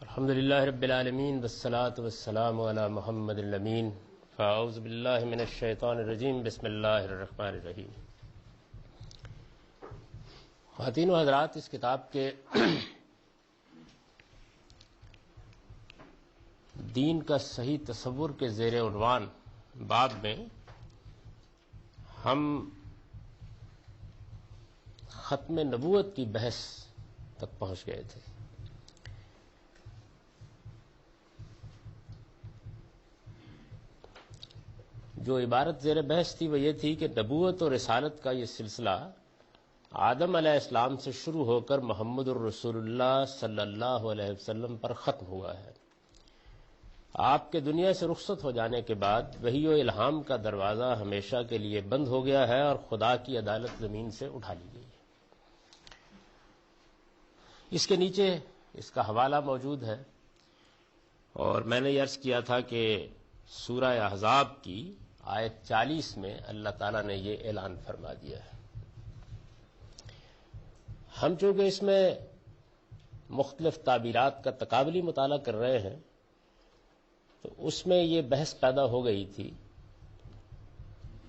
الحمدللہ رب العالمین والصلاة والسلام علی محمد الامین فاعوذ باللہ من الشیطان الرجیم بسم اللہ الرحمن الرحیم۔ خواتین و حضرات، اس کتاب کے دین کا صحیح تصور کے زیر عنوان باب میں ہم ختم نبوت کی بحث تک پہنچ گئے تھے۔ جو عبارت زیر بحث تھی وہ یہ تھی کہ نبوت اور رسالت کا یہ سلسلہ آدم علیہ السلام سے شروع ہو کر محمد الرسول اللہ صلی اللہ علیہ وسلم پر ختم ہوا ہے۔ آپ کے دنیا سے رخصت ہو جانے کے بعد وحی و الہام کا دروازہ ہمیشہ کے لیے بند ہو گیا ہے اور خدا کی عدالت زمین سے اٹھا لی گئی ہے۔ اس کے نیچے اس کا حوالہ موجود ہے، اور میں نے یہ عرض کیا تھا کہ سورہ احزاب کی آیت 40 میں اللہ تعالیٰ نے یہ اعلان فرما دیا ہے۔ ہم چونکہ اس میں مختلف تعبیرات کا تقابلی مطالعہ کر رہے ہیں، تو اس میں یہ بحث پیدا ہو گئی تھی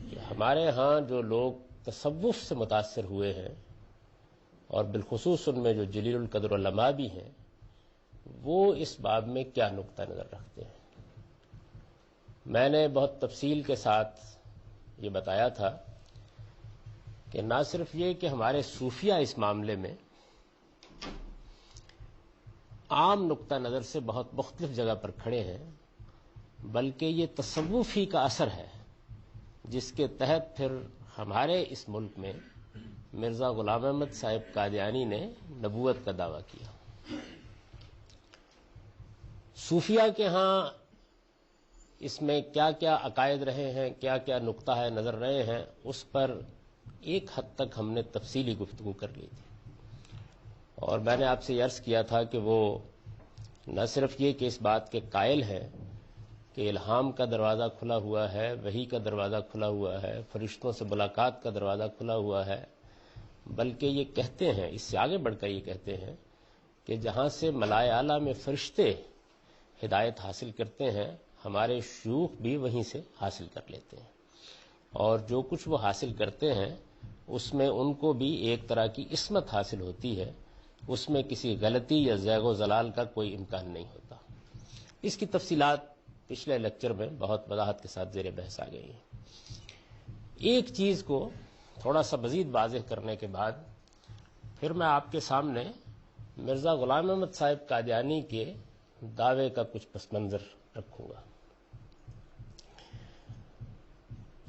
کہ ہمارے ہاں جو لوگ تصوف سے متاثر ہوئے ہیں، اور بالخصوص ان میں جو جلیل القدر علماء بھی ہیں، وہ اس باب میں کیا نقطہ نظر رکھتے ہیں۔ میں نے بہت تفصیل کے ساتھ یہ بتایا تھا کہ نہ صرف یہ کہ ہمارے صوفیہ اس معاملے میں عام نقطہ نظر سے بہت مختلف جگہ پر کھڑے ہیں، بلکہ یہ تصوف ہی کا اثر ہے جس کے تحت پھر ہمارے اس ملک میں مرزا غلام احمد صاحب قادیانی نے نبوت کا دعویٰ کیا۔ صوفیہ کے ہاں اس میں کیا کیا عقائد رہے ہیں، کیا کیا نقطہ ہے نظر رہے ہیں، اس پر ایک حد تک ہم نے تفصیلی گفتگو کر لی تھی، اور میں نے آپ سے یہ عرض کیا تھا کہ وہ نہ صرف یہ کہ اس بات کے قائل ہیں کہ الہام کا دروازہ کھلا ہوا ہے، وحی کا دروازہ کھلا ہوا ہے، فرشتوں سے ملاقات کا دروازہ کھلا ہوا ہے، بلکہ یہ کہتے ہیں، اس سے آگے بڑھ کر یہ کہتے ہیں کہ جہاں سے ملائے اعلیٰ میں فرشتے ہدایت حاصل کرتے ہیں، ہمارے شیوخ بھی وہیں سے حاصل کر لیتے ہیں، اور جو کچھ وہ حاصل کرتے ہیں اس میں ان کو بھی ایک طرح کی عصمت حاصل ہوتی ہے، اس میں کسی غلطی یا زیغ و زلال کا کوئی امکان نہیں ہوتا۔ اس کی تفصیلات پچھلے لیکچر میں بہت وضاحت کے ساتھ زیر بحث آ گئی ہیں۔ ایک چیز کو تھوڑا سا مزید واضح کرنے کے بعد پھر میں آپ کے سامنے مرزا غلام احمد صاحب قادیانی کے دعوے کا کچھ پس منظر رکھوں گا۔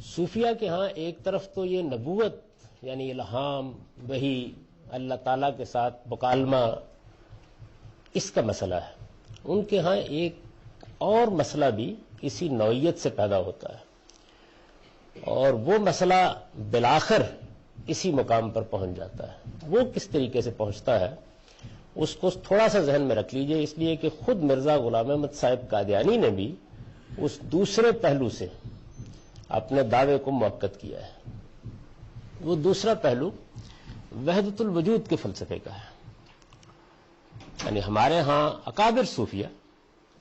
صوفیہ کے ہاں ایک طرف تو یہ نبوت یعنی الہام، وحی، اللہ تعالیٰ کے ساتھ مکالمہ، اس کا مسئلہ ہے۔ ان کے ہاں ایک اور مسئلہ بھی اسی نوعیت سے پیدا ہوتا ہے، اور وہ مسئلہ بالآخر اسی مقام پر پہنچ جاتا ہے۔ وہ کس طریقے سے پہنچتا ہے اس کو تھوڑا سا ذہن میں رکھ لیجئے، اس لیے کہ خود مرزا غلام احمد صاحب قادیانی نے بھی اس دوسرے پہلو سے اپنے دعوے کو مؤکد کیا ہے۔ وہ دوسرا پہلو وحدت الوجود کے فلسفے کا ہے۔ یعنی ہمارے ہاں اکابر صوفیہ،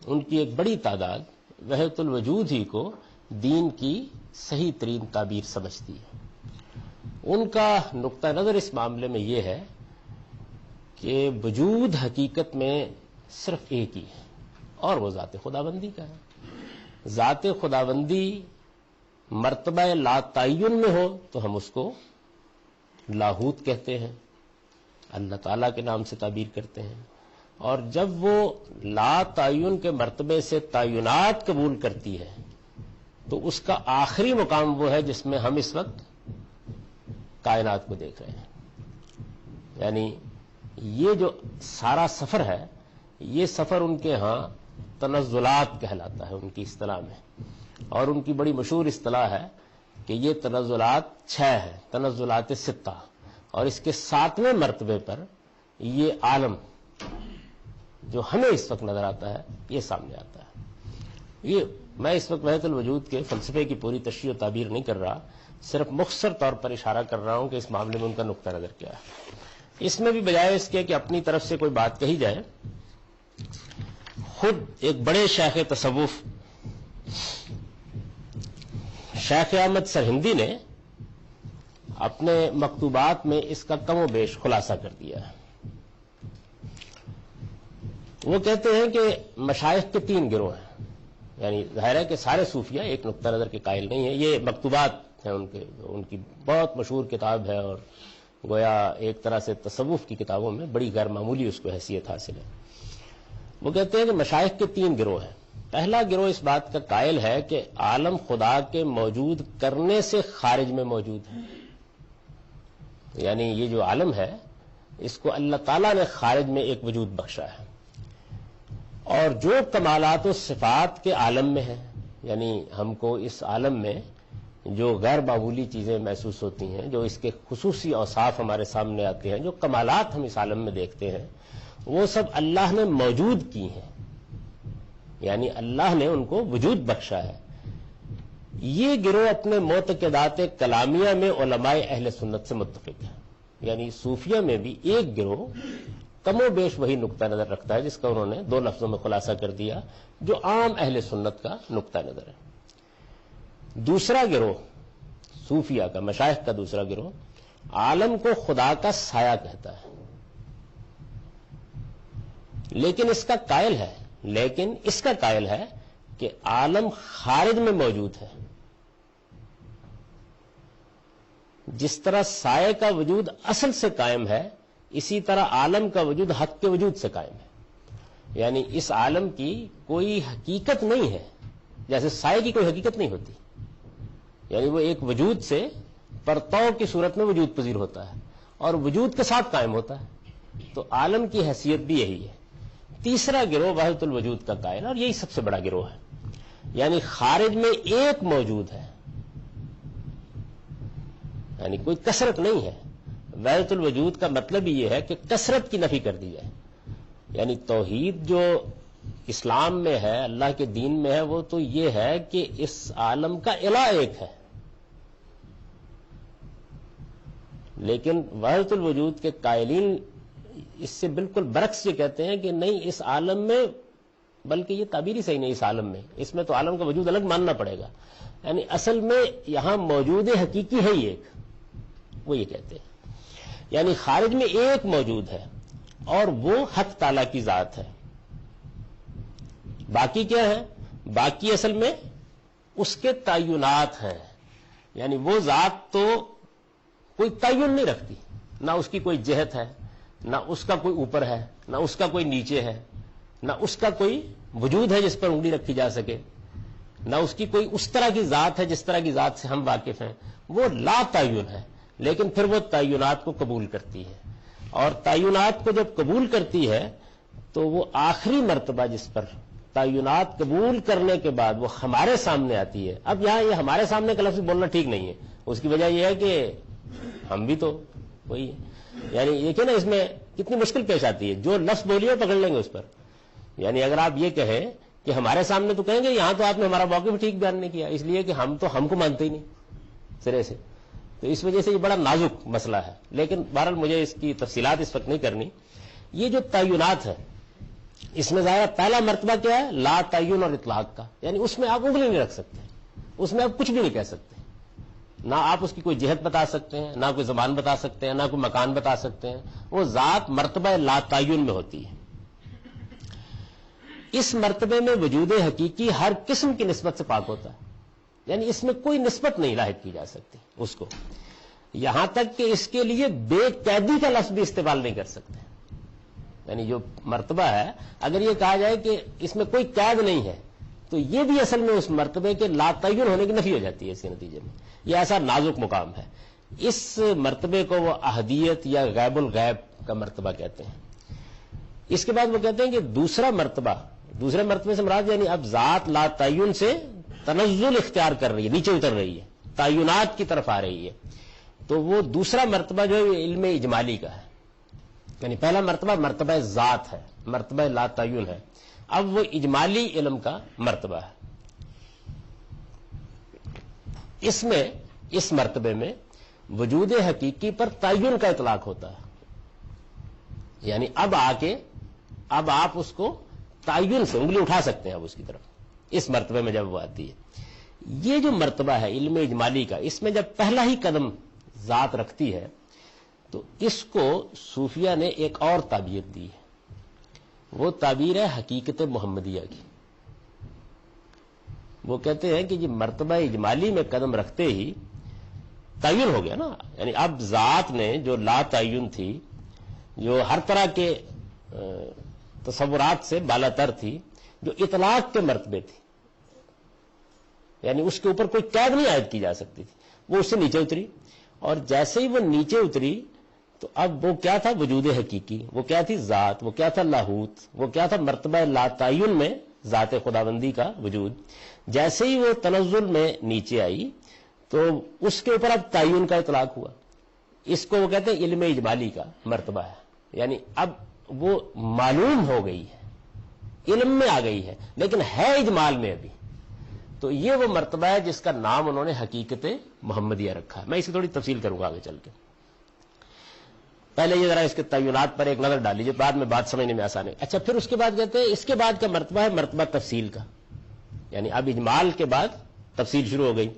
ان کی ایک بڑی تعداد وحدت الوجود ہی کو دین کی صحیح ترین تعبیر سمجھتی ہے۔ ان کا نقطہ نظر اس معاملے میں یہ ہے کہ وجود حقیقت میں صرف ایک ہی ہے، اور وہ ذات خداوندی کا ہے۔ ذات خداوندی مرتبہ لا تعین میں ہو تو ہم اس کو لاہوت کہتے ہیں، اللہ تعالیٰ کے نام سے تعبیر کرتے ہیں، اور جب وہ لا تعین کے مرتبے سے تعینات قبول کرتی ہے تو اس کا آخری مقام وہ ہے جس میں ہم اس وقت کائنات کو دیکھ رہے ہیں۔ یعنی یہ جو سارا سفر ہے، یہ سفر ان کے ہاں تنزلات کہلاتا ہے ان کی اصطلاح میں، اور ان کی بڑی مشہور اصطلاح ہے کہ یہ تنزلات 6 ہیں، تنزلات 6، اور اس کے 7ویں مرتبے پر یہ عالم جو ہمیں اس وقت نظر آتا ہے یہ سامنے آتا ہے۔ یہ میں اس وقت وحدت الوجود کے فلسفے کی پوری تشریح و تعبیر نہیں کر رہا، صرف مختصر طور پر اشارہ کر رہا ہوں کہ اس معاملے میں ان کا نقطہ نظر کیا ہے۔ اس میں بھی بجائے اس کے کہ اپنی طرف سے کوئی بات کہی جائے، خود ایک بڑے شیخ تصوف شیخ احمد سرہندی نے اپنے مکتوبات میں اس کا کم و بیش خلاصہ کر دیا ہے۔ وہ کہتے ہیں کہ مشائخ کے 3 گروہ ہیں، یعنی ظاہر ہے کہ سارے صوفیہ ایک نقطہ نظر کے قائل نہیں ہیں، یہ مکتوبات ہیں ان کی بہت مشہور کتاب ہے، اور گویا ایک طرح سے تصوف کی کتابوں میں بڑی غیر معمولی اس کو حیثیت حاصل ہے۔ وہ کہتے ہیں کہ مشائخ کے 3 گروہ ہیں۔ پہلا گروہ اس بات کا قائل ہے کہ عالم خدا کے موجود کرنے سے خارج میں موجود ہے، یعنی یہ جو عالم ہے اس کو اللہ تعالیٰ نے خارج میں ایک وجود بخشا ہے، اور جو کمالات و صفات کے عالم میں ہیں، یعنی ہم کو اس عالم میں جو غیر معمولی چیزیں محسوس ہوتی ہیں، جو اس کے خصوصی اوصاف ہمارے سامنے آتے ہیں، جو کمالات ہم اس عالم میں دیکھتے ہیں، وہ سب اللہ نے موجود کی ہیں، یعنی اللہ نے ان کو وجود بخشا ہے۔ یہ گروہ اپنے معتقدات کلامیہ میں علماء اہل سنت سے متفق ہے، یعنی صوفیہ میں بھی ایک گروہ کم و بیش وہی نقطہ نظر رکھتا ہے جس کا انہوں نے 2 لفظوں میں خلاصہ کر دیا، جو عام اہل سنت کا نقطہ نظر ہے۔ دوسرا گروہ صوفیہ کا، مشائخ کا دوسرا گروہ، عالم کو خدا کا سایہ کہتا ہے، لیکن اس کا قائل ہے کہ عالم خارج میں موجود ہے۔ جس طرح سائے کا وجود اصل سے قائم ہے، اسی طرح عالم کا وجود حق کے وجود سے قائم ہے، یعنی اس عالم کی کوئی حقیقت نہیں ہے، جیسے سائے کی کوئی حقیقت نہیں ہوتی، یعنی وہ ایک وجود سے پرتو کی صورت میں وجود پذیر ہوتا ہے اور وجود کے ساتھ قائم ہوتا ہے، تو عالم کی حیثیت بھی یہی ہے۔ تیسرا گروہ وحدت الوجود کا قائل، اور یہی سب سے بڑا گروہ ہے، یعنی خارج میں ایک موجود ہے، یعنی کوئی کثرت نہیں ہے۔ وحدت الوجود کا مطلب یہ ہے کہ کثرت کی نفی کر دی جائے، یعنی توحید جو اسلام میں ہے، اللہ کے دین میں ہے، وہ تو یہ ہے کہ اس عالم کا الہ ایک ہے، لیکن وحدت الوجود کے قائلین اس سے بالکل برعکس یہ کہتے ہیں کہ نہیں، اس عالم میں، بلکہ یہ تعبیر ہی صحیح نہیں، اس عالم میں، اس میں تو عالم کا وجود الگ ماننا پڑے گا، یعنی اصل میں یہاں موجود حقیقی ہے ہی ایک، وہ یہ کہتے ہیں، یعنی خارج میں ایک موجود ہے اور وہ حق تعالی کی ذات ہے۔ باقی کیا ہے؟ باقی اصل میں اس کے تعینات ہیں، یعنی وہ ذات تو کوئی تعین نہیں رکھتی، نہ اس کی کوئی جہت ہے، نہ اس کا کوئی اوپر ہے، نہ اس کا کوئی نیچے ہے، نہ اس کا کوئی وجود ہے جس پر انگلی رکھی جا سکے، نہ اس کی کوئی اس طرح کی ذات ہے جس طرح کی ذات سے ہم واقف ہیں، وہ لا تعین ہے، لیکن پھر وہ تعینات کو قبول کرتی ہے، اور تعینات کو جب قبول کرتی ہے تو وہ آخری مرتبہ جس پر تعینات قبول کرنے کے بعد وہ ہمارے سامنے آتی ہے۔ اب یہاں یہ ہمارے سامنے کا لفظ بولنا ٹھیک نہیں ہے، اس کی وجہ یہ ہے کہ ہم بھی تو وہی ہے، یعنی یہ کہ نا اس میں کتنی مشکل پیش آتی ہے، جو لفظ بولیے پکڑ لیں گے اس پر، یعنی اگر آپ یہ کہیں کہ ہمارے سامنے، تو کہیں گے یہاں تو آپ نے ہمارا موقف ٹھیک بیان نہیں کیا، اس لیے کہ ہم کو مانتے ہی نہیں سرے سے، تو اس وجہ سے یہ بڑا نازک مسئلہ ہے، لیکن بہرحال مجھے اس کی تفصیلات اس وقت نہیں کرنی۔ یہ جو تعینات ہے، اس میں ظاہر پہلا مرتبہ کیا ہے؟ لا تعین اور اطلاق کا، یعنی اس میں آپ انگلی نہیں رکھ سکتے، اس میں آپ کچھ بھی نہیں کہہ سکتے، نہ آپ اس کی کوئی جہت بتا سکتے ہیں، نہ کوئی زبان بتا سکتے ہیں، نہ کوئی مکان بتا سکتے ہیں، وہ ذات مرتبہ لا تعین میں ہوتی ہے۔ اس مرتبے میں وجود حقیقی ہر قسم کی نسبت سے پاک ہوتا ہے، یعنی اس میں کوئی نسبت نہیں لاحق کی جا سکتی اس کو، یہاں تک کہ اس کے لیے بے قیدی کا لفظ بھی استعمال نہیں کر سکتے، یعنی جو مرتبہ ہے، اگر یہ کہا جائے کہ اس میں کوئی قید نہیں ہے تو یہ بھی اصل میں اس مرتبے کے لا تعین ہونے کی نفی ہو جاتی ہے، اس کے نتیجے میں یہ ایسا نازک مقام ہے۔ اس مرتبے کو وہ احدیت یا غیب الغیب کا مرتبہ کہتے ہیں۔ اس کے بعد وہ کہتے ہیں کہ دوسرے مرتبے سے مراد یعنی اب ذات لا تعین سے تنزل اختیار کر رہی ہے، نیچے اتر رہی ہے، تعینات کی طرف آ رہی ہے، تو وہ دوسرا مرتبہ جو ہے علم اجمالی کا ہے، یعنی پہلا مرتبہ ذات ہے، مرتبہ لا تعین ہے، اب وہ اجمالی علم کا مرتبہ ہے۔ اس مرتبے میں وجود حقیقی پر تعین کا اطلاق ہوتا ہے، یعنی اب آپ اس کو تعین سے انگلی اٹھا سکتے ہیں اب اس کی طرف، اس مرتبے میں جب وہ آتی ہے۔ یہ جو مرتبہ ہے علم اجمالی کا، اس میں جب پہلا ہی قدم ذات رکھتی ہے تو اس کو صوفیہ نے ایک اور تعبیر دی ہے، وہ تعبیر ہے حقیقت محمدیہ کی۔ وہ کہتے ہیں کہ یہ مرتبہ اجمالی میں قدم رکھتے ہی تعین ہو گیا نا، یعنی اب ذات نے جو لا تعین تھی، جو ہر طرح کے تصورات سے بالا تر تھی، جو اطلاق کے مرتبے تھی، یعنی اس کے اوپر کوئی قید نہیں عائد کی جا سکتی تھی، وہ اس سے نیچے اتری، اور جیسے ہی وہ نیچے اتری تو اب وہ کیا تھا؟ وجود حقیقی، وہ کیا تھی؟ ذات، وہ کیا تھا؟ لاہوت، وہ کیا تھا؟ مرتبہ لا تعین میں ذات خداوندی کا وجود۔ جیسے ہی وہ تنزل میں نیچے آئی تو اس کے اوپر اب تعین کا اطلاق ہوا، اس کو وہ کہتے ہیں علم اجمالی کا مرتبہ ہے، یعنی اب وہ معلوم ہو گئی ہے، علم میں آ گئی ہے، لیکن ہے اجمال میں ابھی۔ تو یہ وہ مرتبہ ہے جس کا نام انہوں نے حقیقت محمدیہ رکھا ہے۔ میں اسی تھوڑی تفصیل کروں گا آگے چل کے، پہلے یہ ذرا اس کے تعینات پر ایک نظر ڈال لیجیے، بعد میں بات سمجھنے میں آسان ہے۔ اچھا، پھر اس کے بعد کہتے ہیں اس کے بعد کا مرتبہ ہے مرتبہ تفصیل کا، یعنی اب اجمال کے بعد تفصیل شروع ہو گئی۔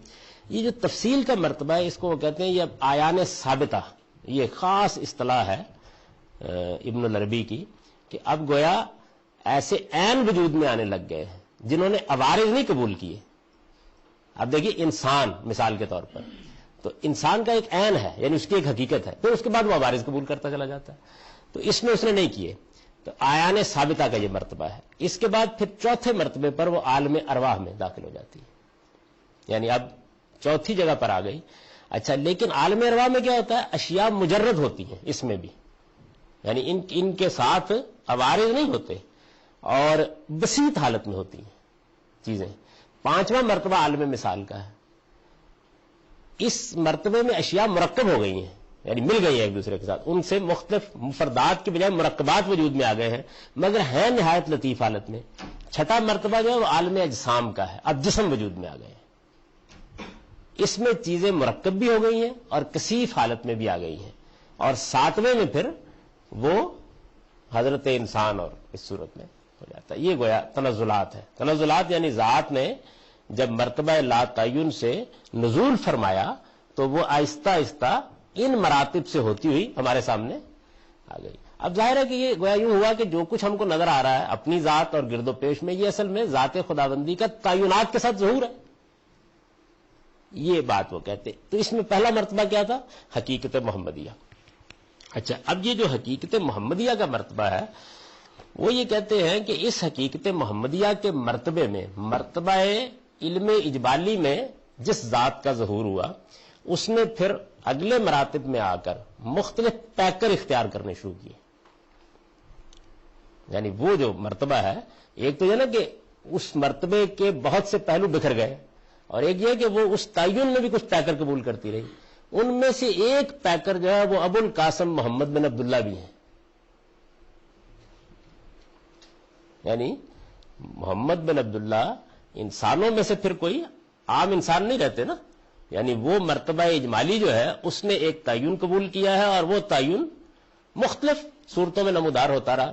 یہ جو تفصیل کا مرتبہ ہے اس کو وہ کہتے ہیں یہ آیان ثابتہ، یہ خاص اصطلاح ہے ابن العربی کی، کہ اب گویا ایسے عین وجود میں آنے لگ گئے ہیں جنہوں نے عوارض نہیں قبول کیے۔ اب دیکھیے انسان مثال کے طور پر، تو انسان کا ایک عین ہے، یعنی اس کی ایک حقیقت ہے، پھر اس کے بعد وہ عوارض قبول کرتا چلا جاتا ہے، تو اس میں اس نے نہیں کیے، تو آیان ثابتہ کا یہ مرتبہ ہے۔ اس کے بعد پھر چوتھے مرتبے پر وہ عالم ارواح میں داخل ہو جاتی ہے، یعنی اب چوتھی جگہ پر آ گئی۔ اچھا، لیکن عالم ارواح میں کیا ہوتا ہے؟ اشیاء مجرد ہوتی ہیں اس میں بھی، یعنی ان کے ساتھ عوارض نہیں ہوتے اور بسیط حالت میں ہوتی ہیں چیزیں۔ پانچواں مرتبہ عالم مثال کا ہے، اس مرتبے میں اشیاء مرکب ہو گئی ہیں، یعنی مل گئی ہیں ایک دوسرے کے ساتھ، ان سے مختلف مفردات کے بجائے مرکبات وجود میں آ گئے ہیں، مگر ہیں نہایت لطیف حالت میں۔ چھٹا مرتبہ جو ہے وہ عالم اجسام کا ہے، اب جسم وجود میں آ گئے ہیں، اس میں چیزیں مرکب بھی ہو گئی ہیں اور کثیف حالت میں بھی آ گئی ہیں، اور ساتویں میں پھر وہ حضرت انسان اور اس صورت میں ہو جاتا ہے۔ یہ گویا تنزلات ہے۔ تنزلات یعنی ذات نے جب مرتبہ لا تعین سے نزول فرمایا تو وہ آہستہ آہستہ ان مراتب سے ہوتی ہوئی ہمارے سامنے آ گئی۔ اب ظاہر ہے کہ یہ گویا یوں ہوا کہ جو کچھ ہم کو نظر آ رہا ہے اپنی ذات اور گرد و پیش میں، یہ اصل میں ذات خداوندی کا تعینات کے ساتھ ظہور ہے، یہ بات وہ کہتے۔ تو اس میں پہلا مرتبہ کیا تھا؟ حقیقت محمدیہ۔ اچھا، اب یہ جو حقیقت محمدیہ کا مرتبہ ہے وہ یہ کہتے ہیں کہ اس حقیقت محمدیہ کے مرتبے میں، مرتبہ علم اجمالی میں جس ذات کا ظہور ہوا، اس نے پھر اگلے مراتب میں آ کر مختلف پیکر اختیار کرنے شروع کیے۔ یعنی وہ جو مرتبہ ہے، ایک تو یہ نا کہ اس مرتبے کے بہت سے پہلو بکھر گئے، اور ایک یہ کہ وہ اس تعین میں بھی کچھ پیکر قبول کرتی رہی۔ ان میں سے ایک پیکر جو ہے وہ ابو القاسم محمد بن عبداللہ بھی ہیں، یعنی محمد بن عبداللہ انسانوں میں سے پھر کوئی عام انسان نہیں رہتے نا، یعنی وہ مرتبہ اجمالی جو ہے اس نے ایک تعین قبول کیا ہے، اور وہ تعین مختلف صورتوں میں نمودار ہوتا رہا۔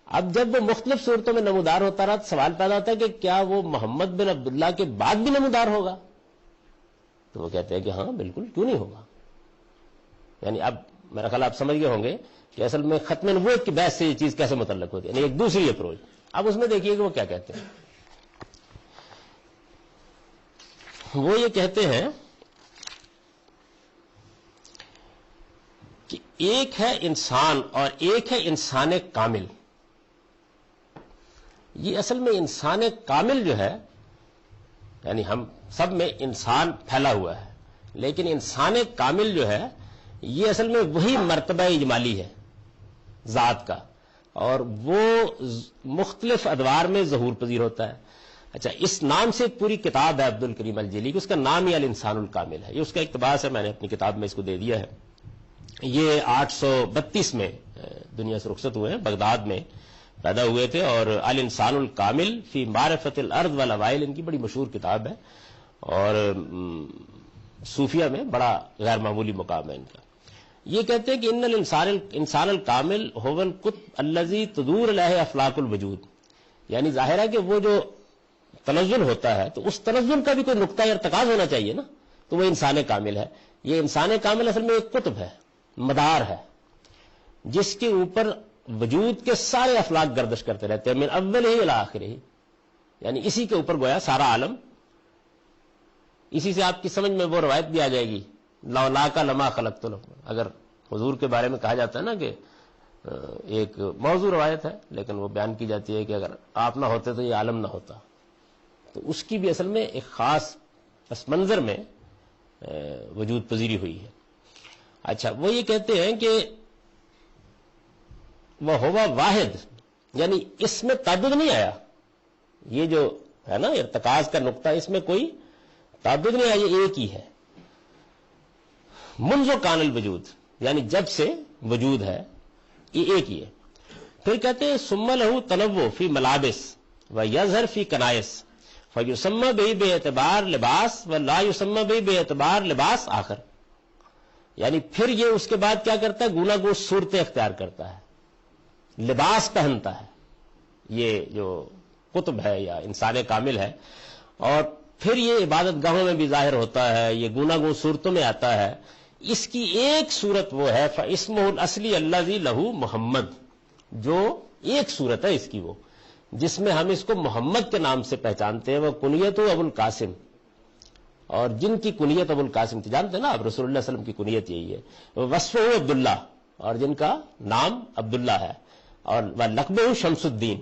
اب جب وہ مختلف صورتوں میں نمودار ہوتا رہا تو سوال پیدا ہوتا ہے کہ کیا وہ محمد بن عبداللہ کے بعد بھی نمودار ہوگا؟ تو وہ کہتے ہیں کہ ہاں بالکل، کیوں نہیں ہوگا۔ یعنی اب میرا خیال آپ سمجھ گئے ہوں گے کہ اصل میں ختم نبوت کی بحث سے یہ چیز کیسے متعلق ہوتی ہے، یعنی ایک دوسری اپروچ۔ اب اس میں دیکھیے کہ وہ کیا کہتے ہیں۔ وہ یہ کہتے ہیں کہ ایک ہے انسان اور ایک ہے انسان کامل۔ یہ اصل میں انسان کامل جو ہے، یعنی ہم سب میں انسان پھیلا ہوا ہے، لیکن انسان کامل جو ہے یہ اصل میں وہی مرتبہ اجمالی ہے ذات کا، اور وہ مختلف ادوار میں ظہور پذیر ہوتا ہے۔ اچھا، اس نام سے ایک پوری کتاب ہے عبد الکریم الجیلی کی، اس کا نام ہی الانسان الکامل ہے، یہ اس کا اقتباس ہے، میں نے اپنی کتاب میں اس کو دے دیا ہے۔ یہ 832 میں دنیا سے رخصت ہوئے ہیں، بغداد میں پیدا ہوئے تھے، اور الانسان الکامل فی معرفت الارض والاوائل ان کی بڑی مشہور کتاب ہے، اور صوفیہ میں بڑا غیر معمولی مقام ہے ان کا۔ یہ کہتے ہیں کہ ان الانسان الکامل هو القطب الذي تدور له افلاک الوجود، یعنی ظاہر ہے کہ وہ جو تنزل ہوتا ہے تو اس تنزل کا بھی کوئی نقطہ ارتکاز ہونا چاہیے نا، تو وہ انسان کامل ہے. یہ انسان کامل اصل میں ایک قطب ہے، مدار ہے، جس کے اوپر وجود کے سارے افلاک گردش کرتے رہتے ہیں، من اول ہی الی آخر ہی، یعنی اسی کے اوپر گویا سارا عالم. اسی سے آپ کی سمجھ میں وہ روایت بھی آ جائے گی، لولا کا لما خلقت لكم. اگر حضور کے بارے میں کہا جاتا ہے نا کہ ایک موضوع روایت ہے لیکن وہ بیان کی جاتی ہے کہ اگر آپ نہ ہوتے تو یہ عالم نہ ہوتا، تو اس کی بھی اصل میں ایک خاص پس منظر میں وجود پذیری ہوئی ہے. اچھا، وہ یہ کہتے ہیں کہ وہ ہوا واحد، یعنی اس میں تعدد نہیں آیا، یہ جو ہے نا ارتکاز کا نقطہ، اس میں کوئی تعدد نہیں آیا، یہ ایک ہی ہے. منذ کان الوجود، یعنی جب سے وجود ہے یہ ایک ہی ہے. پھر کہتے ہیں ثم له تنوع فی ملابس و یظہر فی کنائس فیسمى به باعتبار لباس و لا یسمى به باعتبار لباس آخر. یعنی پھر یہ اس کے بعد کیا کرتا ہے، گونا گو صورتیں اختیار کرتا ہے، لباس پہنتا ہے، یہ جو قطب ہے یا انسان کامل ہے. اور پھر یہ عبادت گاہوں میں بھی ظاہر ہوتا ہے، یہ گونا گو صورتوں میں آتا ہے. اس کی ایک صورت وہ ہے فاسمہ الاصلی الذی لہ محمد، جو ایک صورت ہے اس کی وہ جس میں ہم اس کو محمد کے نام سے پہچانتے ہیں. وہ کنیت ابو القاسم، اور جن کی کنیت ابو القاسم تھی، جانتے ہیں نا آپ رسول اللہ علیہ وسلم کی کنیت یہی ہے. وصف عبداللہ، اور جن کا نام عبداللہ ہے، اور لقبہ شمس الدین،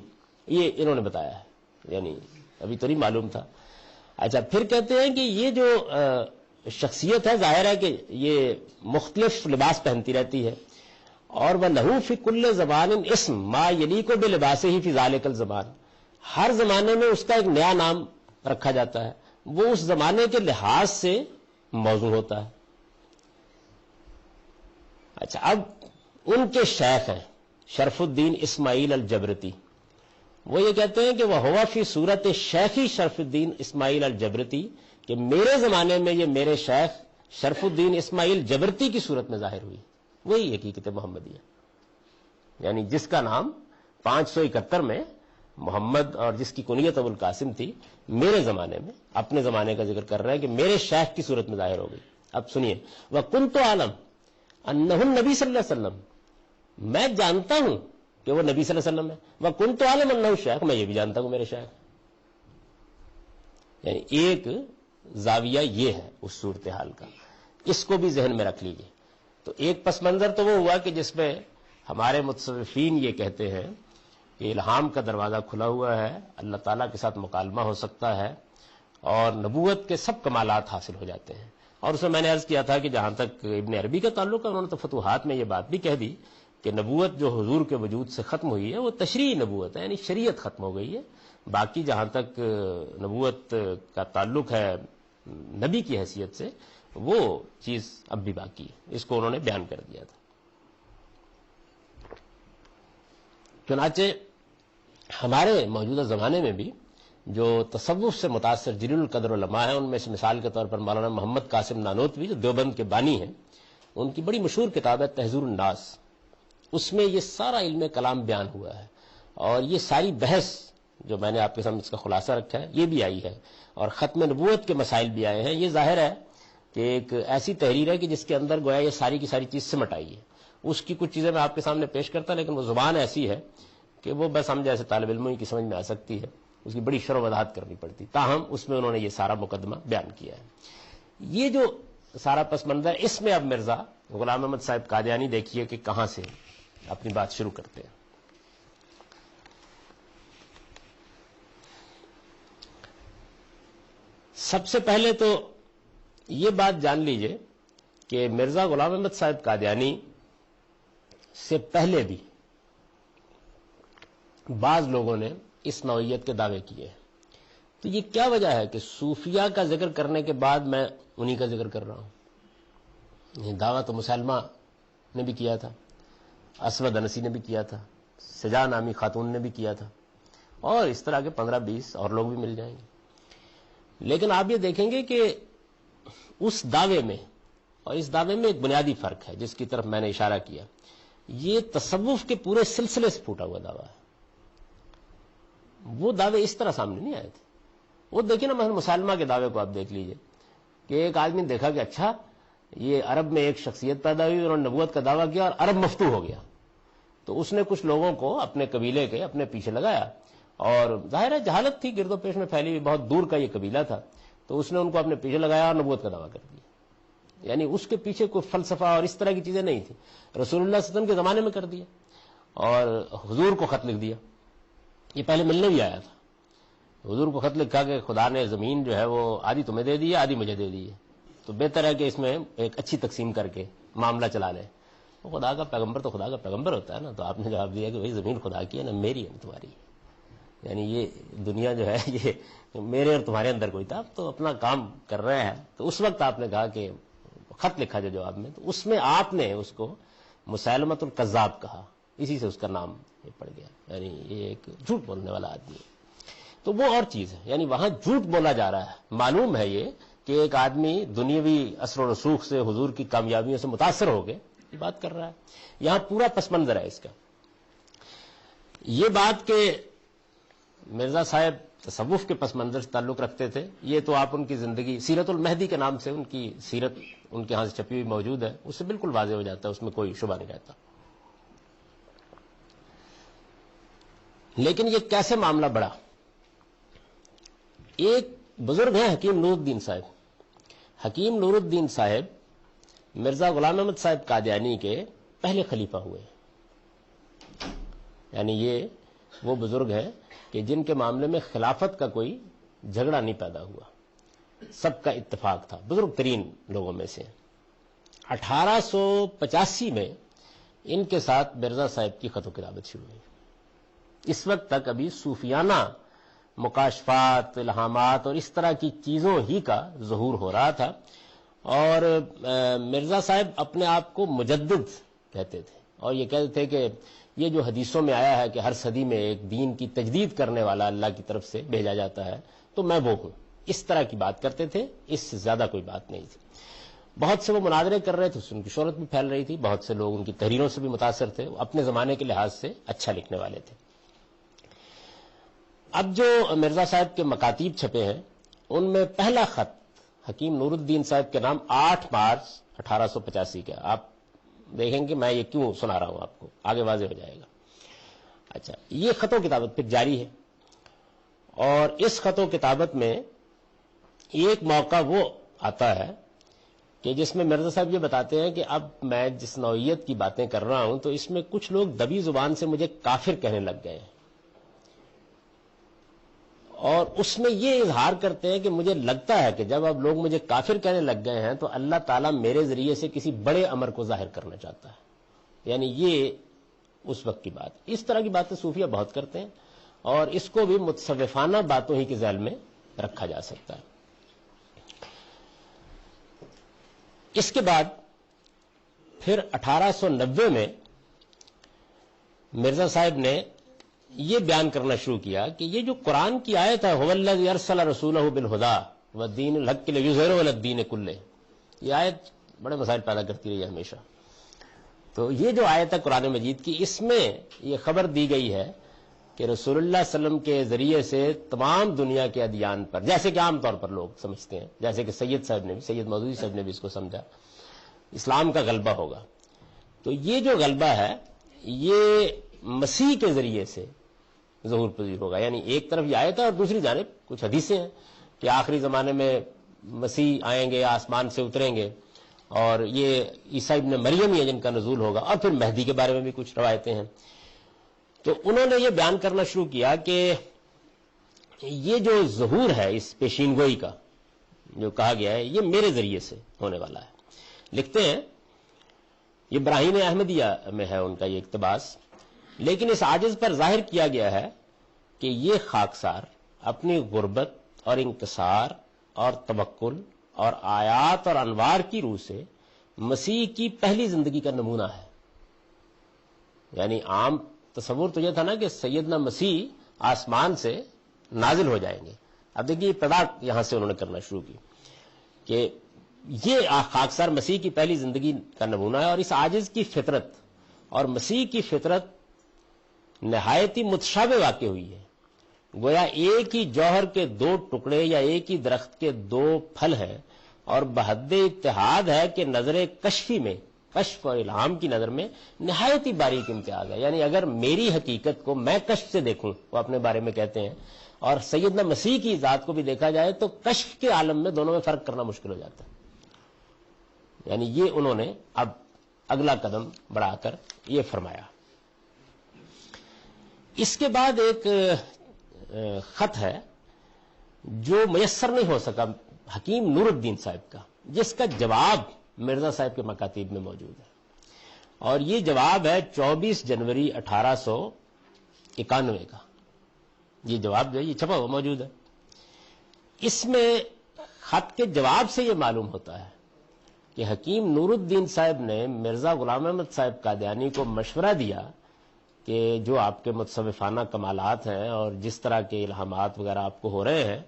یہ انہوں نے بتایا ہے، یعنی ابھی تو نہیں معلوم تھا. اچھا، پھر کہتے ہیں کہ یہ جو شخصیت ہے ظاہر ہے کہ یہ مختلف لباس پہنتی رہتی ہے. اور وہ لہو فی کل زبان اسم ما یلیق بلباسہ فی ذالک الزمان، ہر زمانے میں اس کا ایک نیا نام رکھا جاتا ہے، وہ اس زمانے کے لحاظ سے موزوں ہوتا ہے. اچھا، اب ان کے شیخ ہیں شرف الدین اسماعیل الجبرتی، وہ یہ کہتے ہیں کہ وہ ہوا فی صورت شیخی شرف الدین اسماعیل الجبرتی، کہ میرے زمانے میں یہ میرے شیخ شرف الدین اسماعیل جبرتی کی صورت میں ظاہر ہوئی. وہی حقیقت محمدیہ، یعنی جس کا نام 571 میں محمد اور جس کی کنیت ابو القاسم تھی، میرے زمانے میں، اپنے زمانے کا ذکر کر رہے ہیں کہ میرے شیخ کی صورت میں ظاہر ہو گئی. اب سنیے، وَكُنْتُ أَعْلَمُ أَنَّهُ النَّبِيُّ صلی اللہ علیہ وسلم، میں جانتا ہوں کہ وہ نبی صلی اللہ علیہ وسلم ہے. وَكُنْتُ أَعْلَمُ أَنَّهُ شیخ، میں یہ بھی جانتا ہوں میرے شیخ. یعنی ایک زاویہ یہ ہے اس صورتحال کا، اس کو بھی ذہن میں رکھ لیجیے. تو ایک پس منظر تو وہ ہوا کہ جس میں ہمارے متصوفین یہ کہتے ہیں کہ الہام کا دروازہ کھلا ہوا ہے، اللہ تعالیٰ کے ساتھ مکالمہ ہو سکتا ہے اور نبوت کے سب کمالات حاصل ہو جاتے ہیں. اور اس میں میں نے عرض کیا تھا کہ جہاں تک ابن عربی کا تعلق ہے، انہوں نے تو فتوحات میں یہ بات بھی کہہ دی کہ نبوت جو حضور کے وجود سے ختم ہوئی ہے وہ تشریعی نبوت ہے، یعنی شریعت ختم ہو گئی ہے. باقی جہاں تک نبوت کا تعلق ہے نبی کی حیثیت سے، وہ چیز اب بھی باقی ہے. اس کو انہوں نے بیان کر دیا تھا. چنانچہ ہمارے موجودہ زمانے میں بھی جو تصوف سے متاثر جلیل القدر علماء ہیں، ان میں سے مثال کے طور پر مولانا محمد قاسم نانوتوی جو دیوبند کے بانی ہیں، ان کی بڑی مشہور کتاب ہے تحذیر الناس. اس میں یہ سارا علم کلام بیان ہوا ہے، اور یہ ساری بحث جو میں نے آپ کے سامنے اس کا خلاصہ رکھا ہے یہ بھی آئی ہے، اور ختم نبوت کے مسائل بھی آئے ہیں. یہ ظاہر ہے کہ ایک ایسی تحریر ہے کہ جس کے اندر گویا یہ ساری کی ساری چیز سمٹ آئی ہے. اس کی کچھ چیزیں میں آپ کے سامنے پیش کرتا، لیکن وہ زبان ایسی ہے کہ وہ بس ہم جیسے طالب علموں کی سمجھ میں آ سکتی ہے، اس کی بڑی شرح و وضاحت کرنی پڑتی. تاہم اس میں انہوں نے یہ سارا مقدمہ بیان کیا ہے. یہ جو سارا پس منظر، اس میں اب مرزا غلام احمد صاحب قادیانی دیکھیے کہ کہاں سے اپنی بات شروع کرتے ہیں. سب سے پہلے تو یہ بات جان لیجئے کہ مرزا غلام احمد صاحب قادیانی سے پہلے بھی بعض لوگوں نے اس نوعیت کے دعوے کیے ہیں. تو یہ کیا وجہ ہے کہ صوفیہ کا ذکر کرنے کے بعد میں انہی کا ذکر کر رہا ہوں؟ یہ دعویٰ تو مسلمہ نے بھی کیا تھا، اسود انسی نے بھی کیا تھا، سجا نامی خاتون نے بھی کیا تھا، اور اس طرح کے 15-20 اور لوگ بھی مل جائیں گے. لیکن آپ یہ دیکھیں گے کہ اس دعوے میں اور اس دعوے میں ایک بنیادی فرق ہے جس کی طرف میں نے اشارہ کیا. یہ تصوف کے پورے سلسلے سے پھوٹا ہوا دعویٰ ہے. وہ دعوے اس طرح سامنے نہیں آئے تھے. وہ دیکھیں نا مثلا مسالمہ کے دعوے کو آپ دیکھ لیجئے کہ ایک آدمی نے دیکھا کہ اچھا یہ عرب میں ایک شخصیت پیدا ہوئی اور نبوت کا دعویٰ کیا اور عرب مفتو ہو گیا. تو اس نے کچھ لوگوں کو اپنے قبیلے کے اپنے پیچھے لگایا اور ظاہر ہے جہالت تھی گرد و پیش میں پھیلی ہوئی, بہت دور کا یہ قبیلہ تھا, تو اس نے ان کو اپنے پیچھے لگایا اور نبوت کا دعویٰ کر دیا. یعنی اس کے پیچھے کوئی فلسفہ اور اس طرح کی چیزیں نہیں تھی. رسول اللہ صلی اللہ علیہ وسلم کے زمانے میں کر دیا اور حضور کو خط لکھ دیا. یہ پہلے ملنے بھی آیا تھا, حضور کو خط لکھا کہ خدا نے زمین جو ہے وہ آدھی تمہیں دے دی ہے آدھی مجھے دے دی ہے, تو بہتر ہے کہ اس میں ایک اچھی تقسیم کر کے معاملہ چلا لیں. خدا کا پیغمبر تو خدا کا پیغمبر ہوتا ہے نا. تو آپ نے جواب دیا کہ بھائی زمین خدا کی ہے نا میری ہے نا تمہاری. یعنی یہ دنیا جو ہے یہ میرے اور تمہارے اندر کوئی تھا, تو اپنا کام کر رہے ہیں. تو اس وقت آپ نے کہا کہ خط لکھا جو جواب میں, تو اس میں آپ نے اس کو مسیلمۃ الکذاب کہا, اسی سے اس کا نام پڑ گیا. یعنی یہ ایک جھوٹ بولنے والا آدمی ہے. تو وہ اور چیز ہے, یعنی وہاں جھوٹ بولا جا رہا ہے. معلوم ہے یہ کہ ایک آدمی دنیاوی اثر و رسوخ سے حضور کی کامیابیوں سے متاثر ہو کے یہ بات کر رہا ہے. یہاں پورا پس منظر ہے اس کا. یہ بات کہ مرزا صاحب تصوف کے پس منظر سے تعلق رکھتے تھے, یہ تو آپ ان کی زندگی سیرت المہدی کے نام سے ان کی سیرت ان کے ہاں سے چھپی ہوئی موجود ہے, اس سے بالکل واضح ہو جاتا ہے, اس میں کوئی شبہ نہیں رہتا. لیکن یہ کیسے معاملہ بڑھا؟ ایک بزرگ ہیں حکیم نور الدین صاحب. حکیم نور الدین صاحب مرزا غلام احمد صاحب قادیانی کے پہلے خلیفہ ہوئے. یعنی یہ وہ بزرگ ہیں کہ جن کے معاملے میں خلافت کا کوئی جھگڑا نہیں پیدا ہوا, سب کا اتفاق تھا, بزرگ ترین لوگوں میں سے. 1885 میں ان کے ساتھ مرزا صاحب کی خط و کتابت شروع ہوئی. اس وقت تک ابھی صوفیانہ مکاشفات, الہامات اور اس طرح کی چیزوں ہی کا ظہور ہو رہا تھا. اور مرزا صاحب اپنے آپ کو مجدد کہتے تھے, اور یہ کہتے تھے کہ یہ جو حدیثوں میں آیا ہے کہ ہر صدی میں ایک دین کی تجدید کرنے والا اللہ کی طرف سے بھیجا جاتا ہے, تو میں وہ ہوں. اس طرح کی بات کرتے تھے, اس سے زیادہ کوئی بات نہیں تھی. بہت سے وہ مناظرے کر رہے تھے, ان کی شہرت بھی پھیل رہی تھی, بہت سے لوگ ان کی تحریروں سے بھی متاثر تھے, اپنے زمانے کے لحاظ سے اچھا لکھنے والے تھے. اب جو مرزا صاحب کے مکاتیب چھپے ہیں ان میں پہلا خط حکیم نور الدین صاحب کے نام 8 مارچ 1885 کا. آپ دیکھیں گے میں یہ کیوں سنا رہا ہوں آپ کو, آگے واضح ہو جائے گا. اچھا, یہ خط و کتابت پھر جاری ہے, اور اس خط و کتابت میں ایک موقع وہ آتا ہے کہ جس میں مرزا صاحب یہ بتاتے ہیں کہ اب میں جس نوعیت کی باتیں کر رہا ہوں تو اس میں کچھ لوگ دبی زبان سے مجھے کافر کہنے لگ گئے ہیں, اور اس میں یہ اظہار کرتے ہیں کہ مجھے لگتا ہے کہ جب اب لوگ مجھے کافر کہنے لگ گئے ہیں تو اللہ تعالیٰ میرے ذریعے سے کسی بڑے امر کو ظاہر کرنا چاہتا ہے. یعنی یہ اس وقت کی بات. اس طرح کی باتیں صوفیہ بہت کرتے ہیں, اور اس کو بھی متصوفانہ باتوں ہی کے ذیل میں رکھا جا سکتا ہے. اس کے بعد پھر 1890 میں مرزا صاحب نے یہ بیان کرنا شروع کیا کہ یہ جو قرآن کی آیت ہے هو الذی ارسل رسولہ بالہدی والدین الحق لیظہرہ علی الدین کلہ, یہ آیت بڑے مسائل پیدا کرتی رہی ہے ہمیشہ. تو یہ جو آیت ہے قرآن مجید کی, اس میں یہ خبر دی گئی ہے کہ رسول اللہ صلی اللہ علیہ وسلم کے ذریعے سے تمام دنیا کے ادیان پر, جیسے کہ عام طور پر لوگ سمجھتے ہیں, جیسے کہ سید صاحب نے بھی, سید مودودی صاحب نے بھی اس کو سمجھا, اسلام کا غلبہ ہوگا. تو یہ جو غلبہ ہے یہ مسیح کے ذریعے سے ظہور پذیر ہوگا. یعنی ایک طرف یہ آیت ہے اور دوسری جانب کچھ حدیثیں ہیں کہ آخری زمانے میں مسیح آئیں گے, آسمان سے اتریں گے, اور یہ عیسیٰ ابن مریم ہی ہے جن کا نزول ہوگا, اور پھر مہدی کے بارے میں بھی کچھ روایتیں ہیں. تو انہوں نے یہ بیان کرنا شروع کیا کہ یہ جو ظہور ہے اس پیشین گوئی کا جو کہا گیا ہے یہ میرے ذریعے سے ہونے والا ہے. لکھتے ہیں, یہ براہین احمدیہ میں ہے ان کا یہ اقتباس, لیکن اس عاجز پر ظاہر کیا گیا ہے کہ یہ خاکسار اپنی غربت اور انکسار اور توکل اور آیات اور انوار کی روح سے مسیح کی پہلی زندگی کا نمونہ ہے. یعنی عام تصور تو یہ تھا نا کہ سیدنا مسیح آسمان سے نازل ہو جائیں گے. اب دیکھیے ابتدا یہاں سے انہوں نے کرنا شروع کی کہ یہ خاکسار مسیح کی پہلی زندگی کا نمونہ ہے، اور اس عاجز کی فطرت اور مسیح کی فطرت نہایت ہی متشابہ واقع ہوئی ہے۔ گویا ایک ہی جوہر کے دو ٹکڑے یا ایک ہی درخت کے دو پھل ہیں، اور بحد اتحاد ہے کہ نظر کشفی میں، کشف اور الہام کی نظر میں نہایت ہی باریک امتیاز ہے۔ یعنی اگر میری حقیقت کو میں کشف سے دیکھوں، وہ اپنے بارے میں کہتے ہیں، اور سیدنا مسیح کی ذات کو بھی دیکھا جائے تو کشف کے عالم میں دونوں میں فرق کرنا مشکل ہو جاتا ہے۔ یعنی یہ انہوں نے اب اگلا قدم بڑھا کر یہ فرمایا۔ اس کے بعد ایک خط ہے جو میسر نہیں ہو سکا حکیم نور الدین صاحب کا، جس کا جواب مرزا صاحب کے مکاتیب میں موجود ہے، اور یہ جواب ہے 24 جنوری 1891 کا۔ یہ جواب جو ہے یہ چھپا ہوا موجود ہے۔ اس میں خط کے جواب سے یہ معلوم ہوتا ہے کہ حکیم نور الدین صاحب نے مرزا غلام احمد صاحب قادیانی کو مشورہ دیا کہ جو آپ کے متصوفانہ کمالات ہیں اور جس طرح کے الہامات وغیرہ آپ کو ہو رہے ہیں،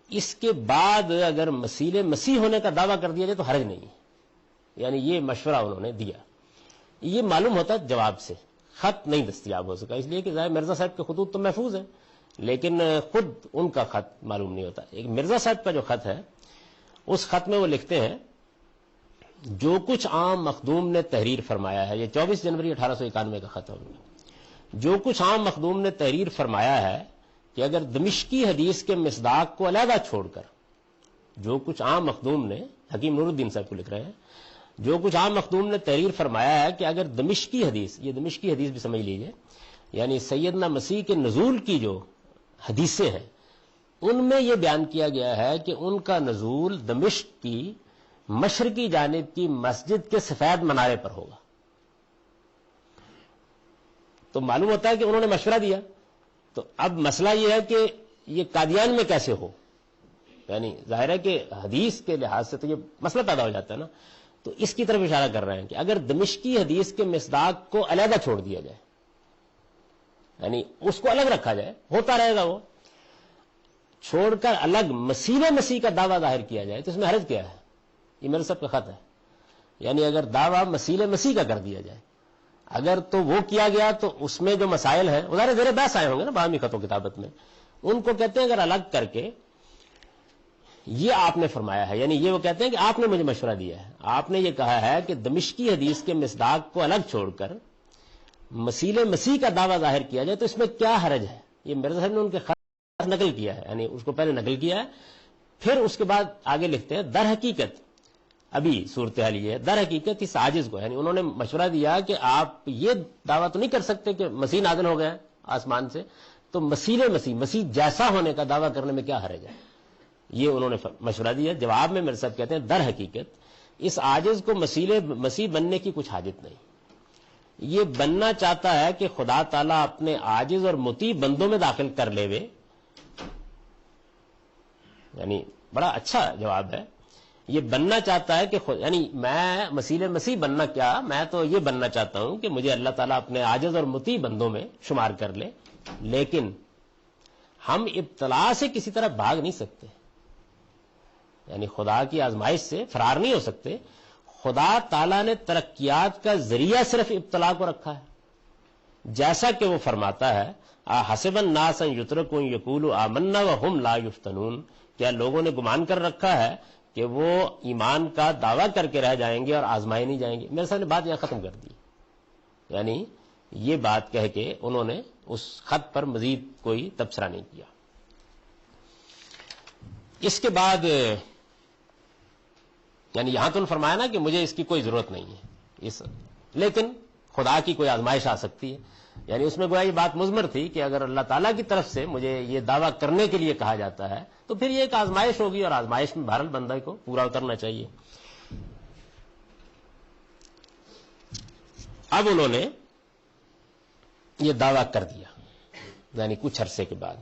اس کے بعد اگر مسیح ہونے کا دعویٰ کر دیا جائے تو حرج نہیں ہے۔ یعنی یہ مشورہ انہوں نے دیا۔ یہ معلوم ہوتا ہے جواب سے، خط نہیں دستیاب ہو سکا، اس لیے کہ ظاہر مرزا صاحب کے خطوط تو محفوظ ہیں، لیکن خود ان کا خط معلوم نہیں ہوتا۔ ایک مرزا صاحب کا جو خط ہے، اس خط میں وہ لکھتے ہیں، جو کچھ عام مخدوم نے تحریر فرمایا ہے، یہ 24 جنوری 1891 کا خط ہے ان کا، جو کچھ عام مخدوم نے تحریر فرمایا ہے کہ اگر دمشقی حدیث کے مصداق کو علیحدہ چھوڑ کر، جو کچھ عام مخدوم نے، حکیم نور الدین صاحب کو لکھ رہے ہیں، جو کچھ عام مخدوم نے تحریر فرمایا ہے کہ اگر دمشقی حدیث، یہ دمشقی حدیث بھی سمجھ لیجئے، یعنی سیدنا مسیح کے نزول کی جو حدیثیں ہیں، ان میں یہ بیان کیا گیا ہے کہ ان کا نزول دمشق کی مشرقی جانب کی مسجد کے سفید منارے پر ہوگا۔ تو معلوم ہوتا ہے کہ انہوں نے مشورہ دیا۔ تو اب مسئلہ یہ ہے کہ یہ قادیان میں کیسے ہو، یعنی ظاہر ہے کہ حدیث کے لحاظ سے تو یہ مسئلہ پیدا ہو جاتا ہے نا۔ تو اس کی طرف اشارہ کر رہے ہیں کہ اگر دمشقی حدیث کے مصداق کو علیحدہ چھوڑ دیا جائے، یعنی اس کو الگ رکھا جائے، ہوتا رہے گا وہ، چھوڑ کر الگ مسیح کا دعویٰ ظاہر کیا جائے تو اس میں حرج کیا ہے؟ یہ میرے سب کا خط ہے۔ یعنی اگر دعویٰ مسیح کا کر دیا جائے، اگر تو وہ کیا گیا تو اس میں جو مسائل ہیں ظاہر زیر بحث آئے ہوں گے نا باہمی خط و کتابت میں، ان کو کہتے ہیں اگر الگ کر کے یہ آپ نے فرمایا ہے، یعنی یہ وہ کہتے ہیں کہ آپ نے مجھے مشورہ دیا ہے، آپ نے یہ کہا ہے کہ دمشقی حدیث کے مصداق کو الگ چھوڑ کر مسیح کا دعویٰ ظاہر کیا جائے تو اس میں کیا حرج ہے؟ یہ مرزا صاحب نے ان کے خط نقل کیا ہے، یعنی اس کو پہلے نقل کیا ہے، پھر اس کے بعد آگے لکھتے ہیں در حقیقت ابھی صورتحال یہ ہے، در حقیقت اس عاجز کو، یعنی انہوں نے مشورہ دیا کہ آپ یہ دعویٰ تو نہیں کر سکتے کہ مسیح نازل ہو گیا آسمان سے، تو مسیح جیسا ہونے کا دعویٰ کرنے میں کیا حرج ہے؟ یہ انہوں نے مشورہ دیا۔ جواب میں میرے صاحب کہتے ہیں در حقیقت اس عاجز کو مسیح بننے کی کچھ حاجت نہیں، یہ بننا چاہتا ہے کہ خدا تعالیٰ اپنے عاجز اور مطیع بندوں میں داخل کر لے وے۔ یعنی بڑا اچھا جواب ہے، یہ بننا چاہتا ہے کہ یعنی میں مسیح بننا کیا، میں تو یہ بننا چاہتا ہوں کہ مجھے اللہ تعالیٰ اپنے عاجز اور مطیع بندوں میں شمار کر لے، لیکن ہم ابتلا سے کسی طرح بھاگ نہیں سکتے، یعنی خدا کی آزمائش سے فرار نہیں ہو سکتے۔ خدا تعالیٰ نے ترقیات کا ذریعہ صرف ابتلا کو رکھا ہے، جیسا کہ وہ فرماتا ہے حسب الناس ان یترکوا یقولوا آمنا وهم لا یفتنون، کیا لوگوں نے گمان کر رکھا ہے کہ وہ ایمان کا دعویٰ کر کے رہ جائیں گے اور آزمائے نہیں جائیں گے؟ میرے سامنے بات یہاں ختم کر دی، یعنی یہ بات کہہ کے انہوں نے اس خط پر مزید کوئی تبصرہ نہیں کیا۔ اس کے بعد یعنی یہاں تو فرمایا نا کہ مجھے اس کی کوئی ضرورت نہیں ہے، لیکن خدا کی کوئی آزمائش آ سکتی ہے، یعنی اس میں گویا یہ بات مضمر تھی کہ اگر اللہ تعالیٰ کی طرف سے مجھے یہ دعویٰ کرنے کے لیے کہا جاتا ہے تو پھر یہ ایک آزمائش ہوگی، اور آزمائش میں بہرحال بندہ کو پورا اترنا چاہیے۔ اب انہوں نے یہ دعویٰ کر دیا، یعنی کچھ عرصے کے بعد،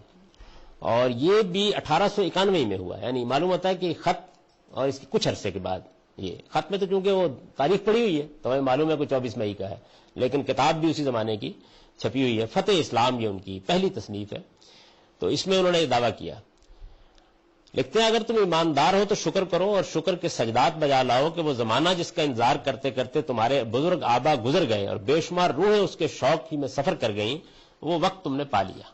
اور یہ بھی 1891 میں ہوا، یعنی معلوم ہوتا ہے کہ خط اور اس کے کچھ عرصے کے بعد، یہ خط میں تو چونکہ وہ تاریخ پڑی ہوئی ہے تو ہمیں معلوم ہے کہ 24 مئی کا ہے، لیکن کتاب بھی اسی زمانے کی چھپی ہوئی ہے، فتح اسلام یہ ان کی پہلی تصنیف ہے، تو اس میں انہوں نے یہ دعویٰ کیا۔ لکھتے ہیں اگر تم ایماندار ہو تو شکر کرو اور شکر کے سجدات بجا لاؤ کہ وہ زمانہ جس کا انتظار کرتے کرتے تمہارے بزرگ آبا گزر گئے اور بے شمار روحیں اس کے شوق ہی میں سفر کر گئیں، وہ وقت تم نے پا لیا۔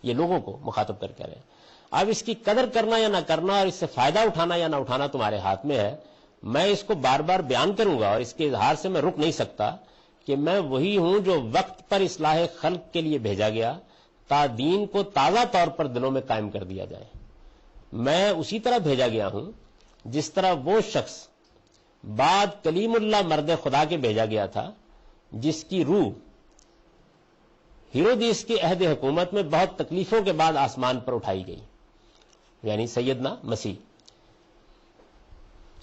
یہ لوگوں کو مخاطب کر کہہ رہے ہیں۔ اب اس کی قدر کرنا یا نہ کرنا اور اس سے فائدہ اٹھانا یا نہ اٹھانا تمہارے ہاتھ میں ہے۔ میں اس کو بار بار بیان کروں گا اور اس کے اظہار سے میں رک نہیں سکتا کہ میں وہی ہوں جو وقت پر اصلاح خلق کے لیے بھیجا گیا تا دین کو تازہ طور پر دلوں میں قائم کر دیا جائے۔ میں اسی طرح بھیجا گیا ہوں جس طرح وہ شخص بعد کلیم اللہ مرد خدا کے بھیجا گیا تھا جس کی روح ہیرودیس کے عہد حکومت میں بہت تکلیفوں کے بعد آسمان پر اٹھائی گئی، یعنی سیدنا مسیح۔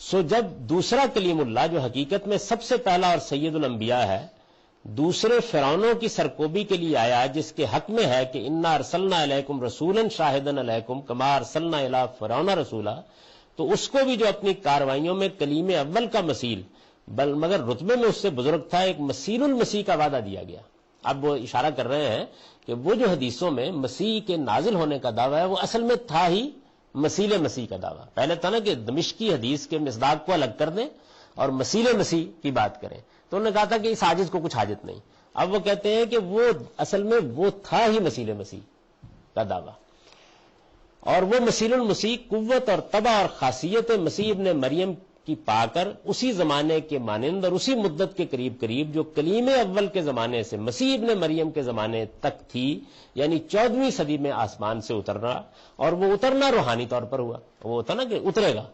سو جب دوسرا کلیم اللہ جو حقیقت میں سب سے پہلا اور سید الانبیاء ہے، دوسرے فرعونوں کی سرکوبی کے لیے آیا جس کے حق میں ہے کہ انا ارسلنا الیکم رسولا شاہدا علیکم کما ارسلنا الی فرعون رسولا، تو اس کو بھی جو اپنی کارروائیوں میں کلیم اول کا مثیل مگر رتبے میں اس سے بزرگ تھا، ایک مثیل المسیح کا وعدہ دیا گیا۔ اب وہ اشارہ کر رہے ہیں کہ وہ جو حدیثوں میں مسیح کے نازل ہونے کا دعویٰ ہے وہ اصل میں تھا ہی مسیل مسیح کا دعویٰ۔ پہلے تھا نا کہ دمشقی حدیث کے مصداق کو الگ کر دیں اور مسیل مسیح کی بات کریں، تو انہوں نے کہا تھا کہ اس عاجز کو کچھ حاجت نہیں۔ اب وہ کہتے ہیں کہ وہ اصل میں وہ تھا ہی مسیل مسیح کا دعویٰ، اور وہ مسیل المسیح قوت اور طبع اور خاصیت مسیح ابن مریم کی پا کر اسی زمانے کے مانند اور اسی مدت کے قریب قریب جو کلیم اول کے زمانے سے مسیح ابن مریم کے زمانے تک تھی، یعنی 14ویں صدی میں آسمان سے اترنا، اور وہ اترنا روحانی طور پر ہوا۔ وہ ہوتا نا کہ اترے گا،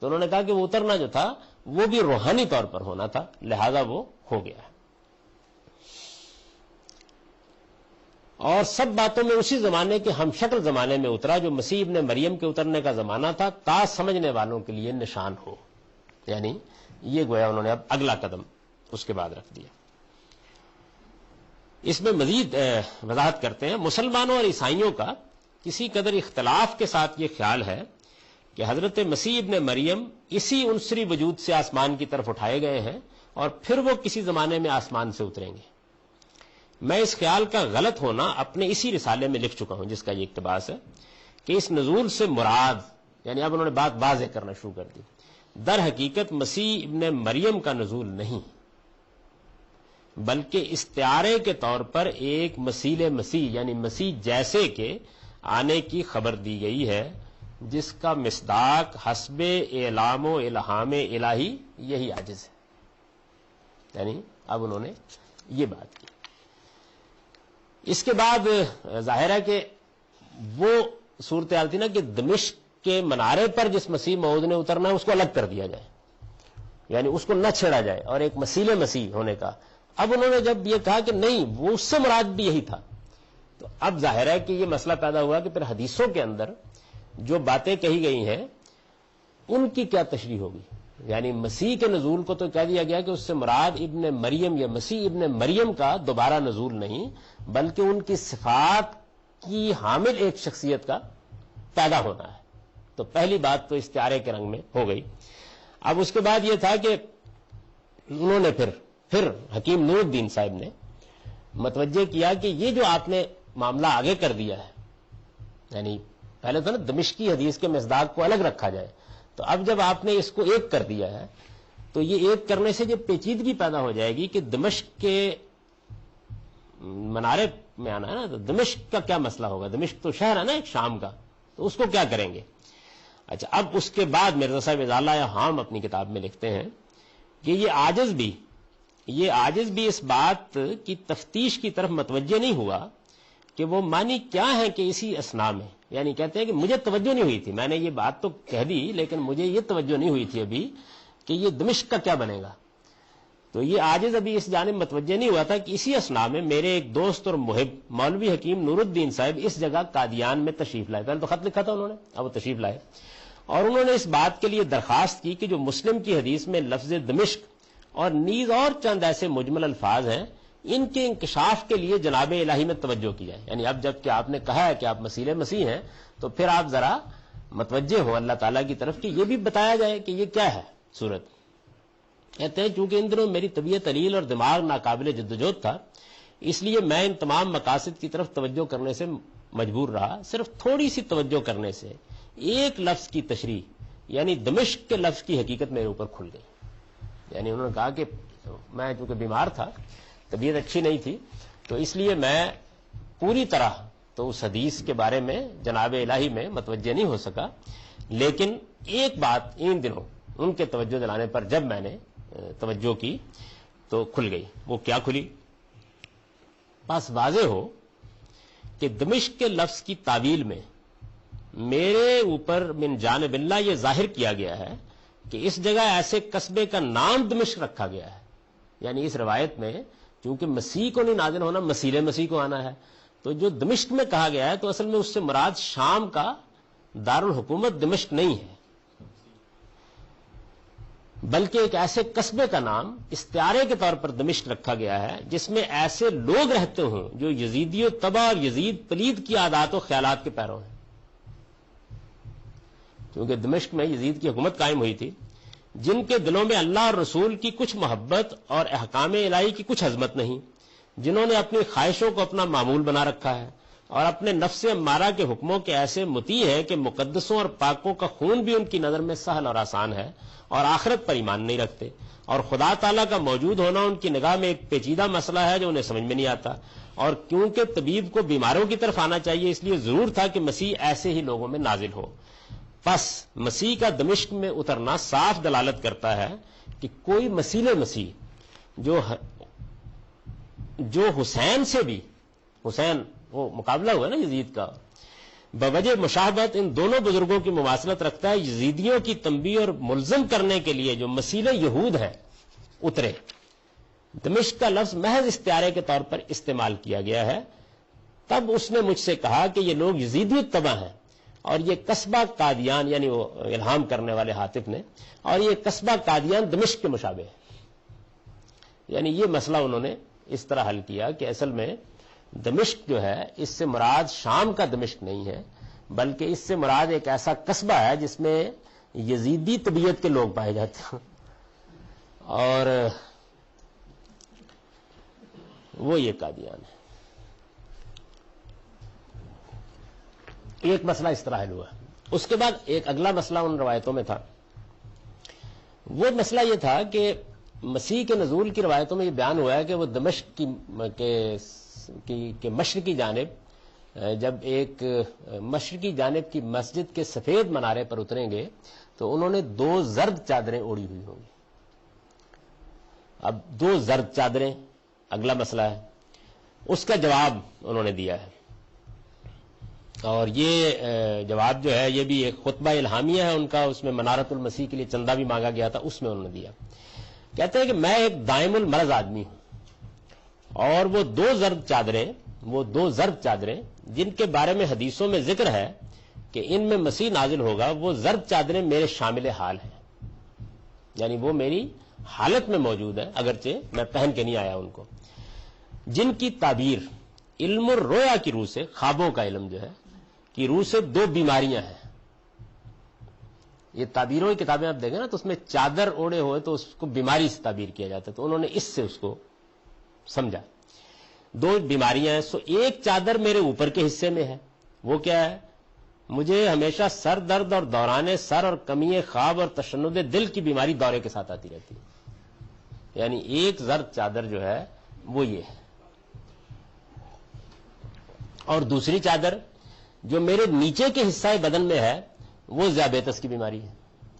تو انہوں نے کہا کہ وہ اترنا جو تھا وہ بھی روحانی طور پر ہونا تھا، لہذا وہ ہو گیا۔ اور سب باتوں میں اسی زمانے کے ہم شکل زمانے میں اترا جو مسیح ابن مریم کے اترنے کا زمانہ تھا، تا سمجھنے والوں کے لیے نشان ہو۔ یعنی یہ گویا انہوں نے اب اگلا قدم اس کے بعد رکھ دیا۔ اس میں مزید وضاحت کرتے ہیں، مسلمانوں اور عیسائیوں کا کسی قدر اختلاف کے ساتھ یہ خیال ہے کہ حضرت مسیح ابن مریم اسی عنصری وجود سے آسمان کی طرف اٹھائے گئے ہیں اور پھر وہ کسی زمانے میں آسمان سے اتریں گے۔ میں اس خیال کا غلط ہونا اپنے اسی رسالے میں لکھ چکا ہوں جس کا یہ اقتباس ہے کہ اس نزول سے مراد، یعنی اب انہوں نے بات واضح کرنا شروع کر دی، در حقیقت مسیح ابن مریم کا نزول نہیں بلکہ استعارے کے طور پر ایک مسیل مسیح یعنی مسیح جیسے کے آنے کی خبر دی گئی ہے، جس کا مصداق حسب اعلام و الہام الہی یہی عاجز ہے۔ یعنی اب انہوں نے یہ بات کی۔ اس کے بعد ظاہر ہے کہ وہ صورتحال تھی نا کہ دمشق کے منارے پر جس مسیح موعود نے اترنا ہے اس کو الگ کر دیا جائے، یعنی اس کو نہ چھیڑا جائے، اور ایک مسیل مسیح ہونے کا۔ اب انہوں نے جب یہ کہا کہ نہیں وہ اس سے مراد بھی یہی تھا، تو اب ظاہر ہے کہ یہ مسئلہ پیدا ہوا کہ پھر حدیثوں کے اندر جو باتیں کہی گئی ہیں ان کی کیا تشریح ہوگی۔ یعنی مسیح کے نزول کو تو کہہ دیا گیا کہ اس سے مراد ابن مریم یا مسیح ابن مریم کا دوبارہ نزول نہیں بلکہ ان کی صفات کی حامل ایک شخصیت کا پیدا ہونا ہے۔ تو پہلی بات تو استعارے کے رنگ میں ہو گئی۔ اب اس کے بعد یہ تھا کہ انہوں نے پھر حکیم نور الدین صاحب نے متوجہ کیا کہ یہ جو آپ نے معاملہ آگے کر دیا ہے، یعنی پہلے تو نا دمشقی حدیث کے مصداق کو الگ رکھا جائے، تو اب جب آپ نے اس کو ایک کر دیا ہے تو یہ ایک کرنے سے جو پیچیدگی پیدا ہو جائے گی کہ دمشق کے منارے میں آنا ہے نا، تو دمشق کا کیا مسئلہ ہوگا؟ دمشق تو شہر ہے نا ایک شام کا، تو اس کو کیا کریں گے؟ اچھا، اب اس کے بعد مرزا صاحب اضالہ حام اپنی کتاب میں لکھتے ہیں کہ یہ عاجز بھی اس بات کی تفتیش کی طرف متوجہ نہیں ہوا کہ وہ معنی کیا ہے کہ اسی اسنا میں، یعنی کہتے ہیں کہ مجھے توجہ نہیں ہوئی تھی، میں نے یہ بات تو کہہ دی لیکن مجھے یہ توجہ نہیں ہوئی تھی ابھی کہ یہ دمشق کا کیا بنے گا۔ تو یہ عاجز ابھی اس جانب متوجہ نہیں ہوا تھا کہ اسی اسنا میں میرے ایک دوست اور محب مولوی حکیم نور الدین صاحب اس جگہ قادیان میں تشریف لائے۔ پہلے تو خط لکھا تھا انہوں نے، اب وہ تشریف لائے اور انہوں نے اس بات کے لیے درخواست کی کہ جو مسلم کی حدیث میں لفظ دمشق اور نیز اور چند ایسے مجمل الفاظ ہیں ان کے انکشاف کے لیے جناب الہی میں توجہ کی جائے۔ یعنی اب جب کہ آپ نے کہا ہے کہ آپ مسیح مسیح ہیں تو پھر آپ ذرا متوجہ ہو اللہ تعالیٰ کی طرف کہ یہ بھی بتایا جائے کہ یہ کیا ہے صورت۔ کہتے ہیں چونکہ ان دنوں میری طبیعت علیل اور دماغ ناقابل جدوجہد تھا، اس لیے میں ان تمام مقاصد کی طرف توجہ کرنے سے مجبور رہا۔ صرف تھوڑی سی توجہ کرنے سے ایک لفظ کی تشریح یعنی دمشق کے لفظ کی حقیقت میرے اوپر کھل گئی. یعنی انہوں نے کہا کہ میں چونکہ بیمار تھا, طبیعت اچھی نہیں تھی, تو اس لیے میں پوری طرح تو اس حدیث کے بارے میں جناب الہی میں متوجہ نہیں ہو سکا, لیکن ایک بات ان دنوں ان کے توجہ دلانے پر جب میں نے توجہ کی تو کھل گئی. وہ کیا کھلی؟ بس واضح ہو کہ دمشق کے لفظ کی تعویل میں میرے اوپر من جانب اللہ یہ ظاہر کیا گیا ہے کہ اس جگہ ایسے قصبے کا نام دمشق رکھا گیا ہے. یعنی اس روایت میں چونکہ مسیح کو نہیں نازل ہونا, مسیح مسیح کو آنا ہے, تو جو دمشق میں کہا گیا ہے تو اصل میں اس سے مراد شام کا دارالحکومت دمشق نہیں ہے, بلکہ ایک ایسے قصبے کا نام استعارے کے طور پر دمشق رکھا گیا ہے جس میں ایسے لوگ رہتے ہوں جو یزیدی و طبع اور یزید پلید کی عادات و خیالات کے پیرو ہیں. کیونکہ دمشق میں یزید کی حکومت قائم ہوئی تھی, جن کے دلوں میں اللہ اور رسول کی کچھ محبت اور احکام الہی کی کچھ عظمت نہیں, جنہوں نے اپنی خواہشوں کو اپنا معمول بنا رکھا ہے اور اپنے نفس امارہ کے حکموں کے ایسے مطیع ہیں کہ مقدسوں اور پاکوں کا خون بھی ان کی نظر میں سہل اور آسان ہے, اور آخرت پر ایمان نہیں رکھتے, اور خدا تعالیٰ کا موجود ہونا ان کی نگاہ میں ایک پیچیدہ مسئلہ ہے جو انہیں سمجھ میں نہیں آتا. اور کیونکہ طبیب کو بیماروں کی طرف آنا چاہیے, اس لیے ضرور تھا کہ مسیح ایسے ہی لوگوں میں نازل ہو. پس مسیح کا دمشق میں اترنا صاف دلالت کرتا ہے کہ کوئی مسیح جو حسین سے بھی, حسین وہ مقابلہ ہوا نا یزید کا, بوجہ مشابہت ان دونوں بزرگوں کی مماثلت رکھتا ہے. یزیدیوں کی تنبیہ اور ملزم کرنے کے لیے جو مسیل یہود ہیں اترے. دمشق کا لفظ محض استعارے کے طور پر استعمال کیا گیا ہے. تب اس نے مجھ سے کہا کہ یہ لوگ یزیدی تبع ہیں, اور یہ قصبہ قادیان, یعنی وہ الہام کرنے والے حاطف نے, اور یہ قصبہ قادیان دمشق کے مشابہ ہے. یعنی یہ مسئلہ انہوں نے اس طرح حل کیا کہ اصل میں دمشق جو ہے اس سے مراد شام کا دمشق نہیں ہے, بلکہ اس سے مراد ایک ایسا قصبہ ہے جس میں یزیدی طبیعت کے لوگ پائے جاتے ہیں, اور وہ یہ قادیان ہے. ایک مسئلہ اس طرح حل ہوا. اس کے بعد ایک اگلا مسئلہ ان روایتوں میں تھا. وہ مسئلہ یہ تھا کہ مسیح کے نزول کی روایتوں میں یہ بیان ہوا ہے کہ وہ دمشق کی مشرقی جانب جب ایک مشرقی جانب کی مسجد کے سفید منارے پر اتریں گے تو انہوں نے 2 زرد چادریں اوڑھی ہوئی ہوں گی. اب 2 زرد چادریں اگلا مسئلہ ہے, اس کا جواب انہوں نے دیا ہے, اور یہ جواب جو ہے یہ بھی ایک خطبہ الہامیہ ہے ان کا. اس میں منارت المسیح کے لیے چندہ بھی مانگا گیا تھا, اس میں انہوں نے دیا. کہتے ہیں کہ میں ایک دائم المرض آدمی ہوں, اور وہ 2 زرد چادریں جن کے بارے میں حدیثوں میں ذکر ہے کہ ان میں مسیح نازل ہوگا, وہ زرد چادریں میرے شامل حال ہیں. یعنی وہ میری حالت میں موجود ہیں, اگرچہ میں پہن کے نہیں آیا ان کو, جن کی تعبیر علم الرؤیا کی روح سے, خوابوں کا علم جو ہے کی روح سے 2 بیماریاں ہیں. یہ تعبیروں کی کتابیں آپ دیکھیں نا تو اس میں چادر اوڑے ہوئے تو اس کو بیماری سے تعبیر کیا جاتا ہے, تو انہوں نے اس سے اس کو سمجھا. 2 بیماریاں ہیں. سو ایک چادر میرے اوپر کے حصے میں ہے, وہ کیا ہے, مجھے ہمیشہ سر درد اور دوران سر اور کمی خواب اور تشنج دل کی بیماری دورے کے ساتھ آتی رہتی ہے. یعنی ایک زرد چادر جو ہے وہ یہ ہے. اور دوسری چادر جو میرے نیچے کے حصہ بدن میں ہے وہ ذیابیطس کی بیماری ہے,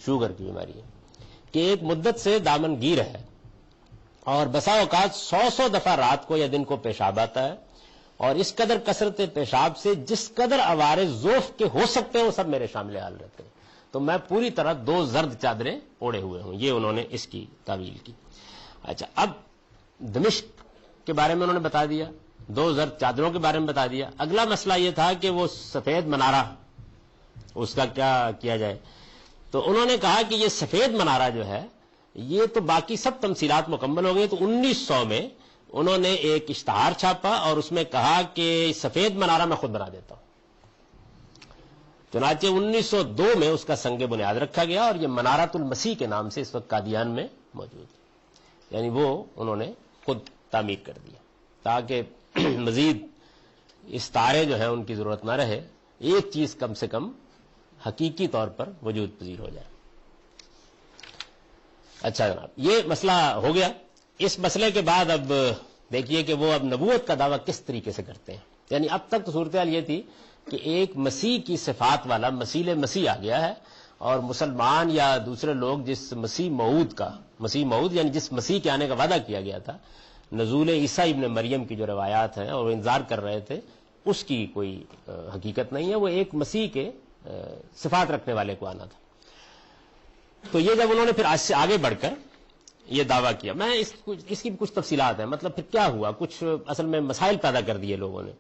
شوگر کی بیماری ہے, کہ ایک مدت سے دامن گیر ہے, اور بسا اوقات 100 دفعہ رات کو یا دن کو پیشاب آتا ہے, اور اس قدر کثرت پیشاب سے جس قدر عوارض ذوف کے ہو سکتے ہیں وہ سب میرے شامل حال رہتے ہیں. تو میں پوری طرح 2 زرد چادریں اوڑے ہوئے ہوں. یہ انہوں نے اس کی تعویل کی. اچھا, اب دمشق کے بارے میں انہوں نے بتا دیا, 2 زرد چادروں کے بارے میں بتا دیا. اگلا مسئلہ یہ تھا کہ وہ سفید منارہ اس کا کیا کیا جائے. تو انہوں نے کہا کہ یہ سفید منارہ جو ہے یہ تو باقی سب تمثیلات مکمل ہو گئی. تو 1900 میں انہوں نے ایک اشتہار چھاپا اور اس میں کہا کہ سفید منارہ میں خود بنا دیتا ہوں. چنانچہ 1902 میں اس کا سنگ بنیاد رکھا گیا, اور یہ منارت المسیح کے نام سے اس وقت قادیان میں موجود ہے. یعنی وہ انہوں نے خود تعمیر کر دیا تاکہ مزید استعارے جو ہیں ان کی ضرورت نہ رہے. ایک چیز کم سے کم حقیقی طور پر وجود پذیر ہو جائے۔ اچھا جناب، یہ مسئلہ ہو گیا۔ اس مسئلے کے بعد اب دیکھیے کہ وہ اب نبوت کا دعویٰ کس طریقے سے کرتے ہیں۔ یعنی اب تک تو صورتحال یہ تھی کہ ایک مسیح کی صفات والا مسیح آ گیا ہے، اور مسلمان یا دوسرے لوگ جس مسیح موعود یعنی جس مسیح کے آنے کا وعدہ کیا گیا تھا، نزول عیسیٰ ابن مریم کی جو روایات ہیں اور وہ انتظار کر رہے تھے، اس کی کوئی حقیقت نہیں ہے، وہ ایک مسیح کے صفات رکھنے والے کو آنا تھا۔ تو یہ جب انہوں نے پھر آج سے آگے بڑھ کر یہ دعویٰ کیا، میں اس کی کچھ تفصیلات ہیں، مطلب پھر کیا ہوا، کچھ اصل میں مسائل پیدا کر دیے لوگوں نے،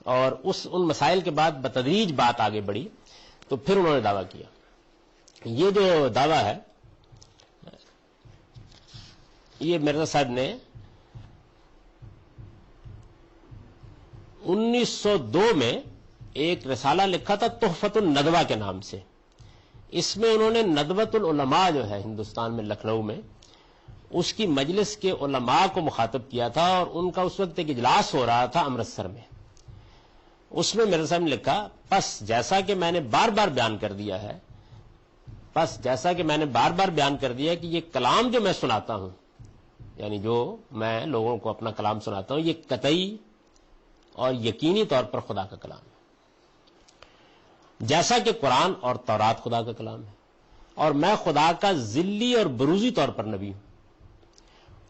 اور ان مسائل کے بعد بتدریج بات آگے بڑھی، تو پھر انہوں نے دعویٰ کیا۔ یہ جو دعویٰ ہے یہ مرزا صاحب نے 1902 میں ایک رسالہ لکھا تھا تحفۃ الندوہ کے نام سے۔ اس میں انہوں نے ندوۃ العلماء جو ہے ہندوستان میں لکھنؤ میں، اس کی مجلس کے علماء کو مخاطب کیا تھا، اور ان کا اس وقت ایک اجلاس ہو رہا تھا امرتسر میں۔ اس میں مرزا صاحب نے لکھا، پس جیسا کہ میں نے بار بار بیان کر دیا کہ یہ کلام جو میں سناتا ہوں، یعنی جو میں لوگوں کو اپنا کلام سناتا ہوں، یہ قطعی اور یقینی طور پر خدا کا کلام ہے، جیسا کہ قرآن اور تورات خدا کا کلام ہے، اور میں خدا کا ذلی اور بروزی طور پر نبی ہوں،